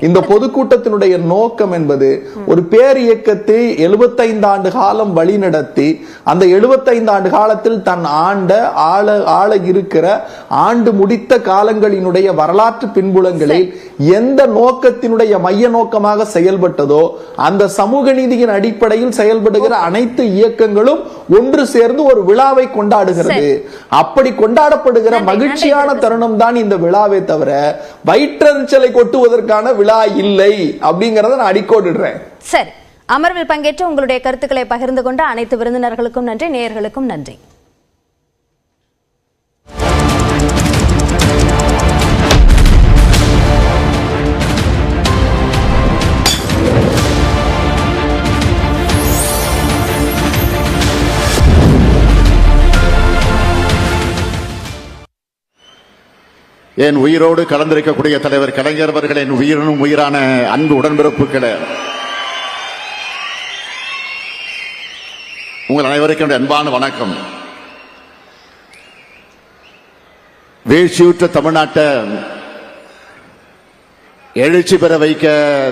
இந்த பொதுக்கூட்டத்தினுடைய நோக்கம் என்பது ஒரு பேர் இயக்கத்தை 75 ஆண்டு காலம் வழிநடத்தி அந்த 75 ஆண்டு காலத்தில் தன் ஆள இருக்கிற ஆண்டு முடித்த காலங்களினுடைய வரலாற்று பின்புலங்களில் எந்த நோக்கத்தினுடைய மைய நோக்கமாக செயல்பட்டதோ அந்த சமூக நீதியின் அடிப்படையில் செயல்படுகிற அனைத்து இயக்கங்களும் ஒன்று சேர்ந்து ஒரு விழாவை கொண்டாடுகிறது. அப்படி கொண்டாடப்படுகிற மகிழ்ச்சியான தருணம் தான் இந்த விழாவை தவிர வயிற்றெரிச்சலை கொட்டுவதற்கான விழா இல்லை அப்படிங்கறத நான் அடிக்கோடுறேன். சரி, அமர்வில் பங்கேற்று உங்களுடைய கருத்துக்களை பகிர்ந்து கொண்ட அனைத்து விருந்தினர்களுக்கும் நன்றி, நேயர்களுக்கும் நன்றி. என் உயிரோடு கலந்திருக்கக்கூடிய தலைவர் கலைஞர் அவர்களின் உயிரினும் உயிரான அன்பு உடன்பிறப்புகளே, உங்கள் அனைவருக்கும் அன்பான வணக்கம். வீழ்ச்சியுற்ற தமிழ்நாட்டை எழுச்சி பெற வைக்க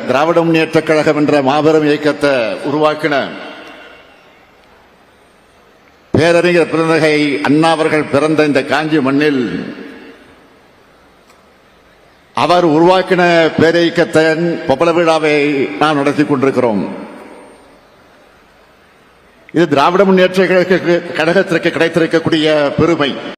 திராவிட முன்னேற்றக் கழகம் என்ற மாபெரும் இயக்கத்தை உருவாக்கின பேரறிஞர் பெருந்தகை அண்ணா அவர்கள் பிறந்த இந்த காஞ்சி மண்ணில் அவர் உருவாக்கின பேரியக்கத்தின் பவள விழாவை நாம் நடத்தி கொண்டிருக்கிறோம். இது திராவிட முன்னேற்ற கழகத்திற்கு கிடைத்திருக்கக்கூடிய பெருமை.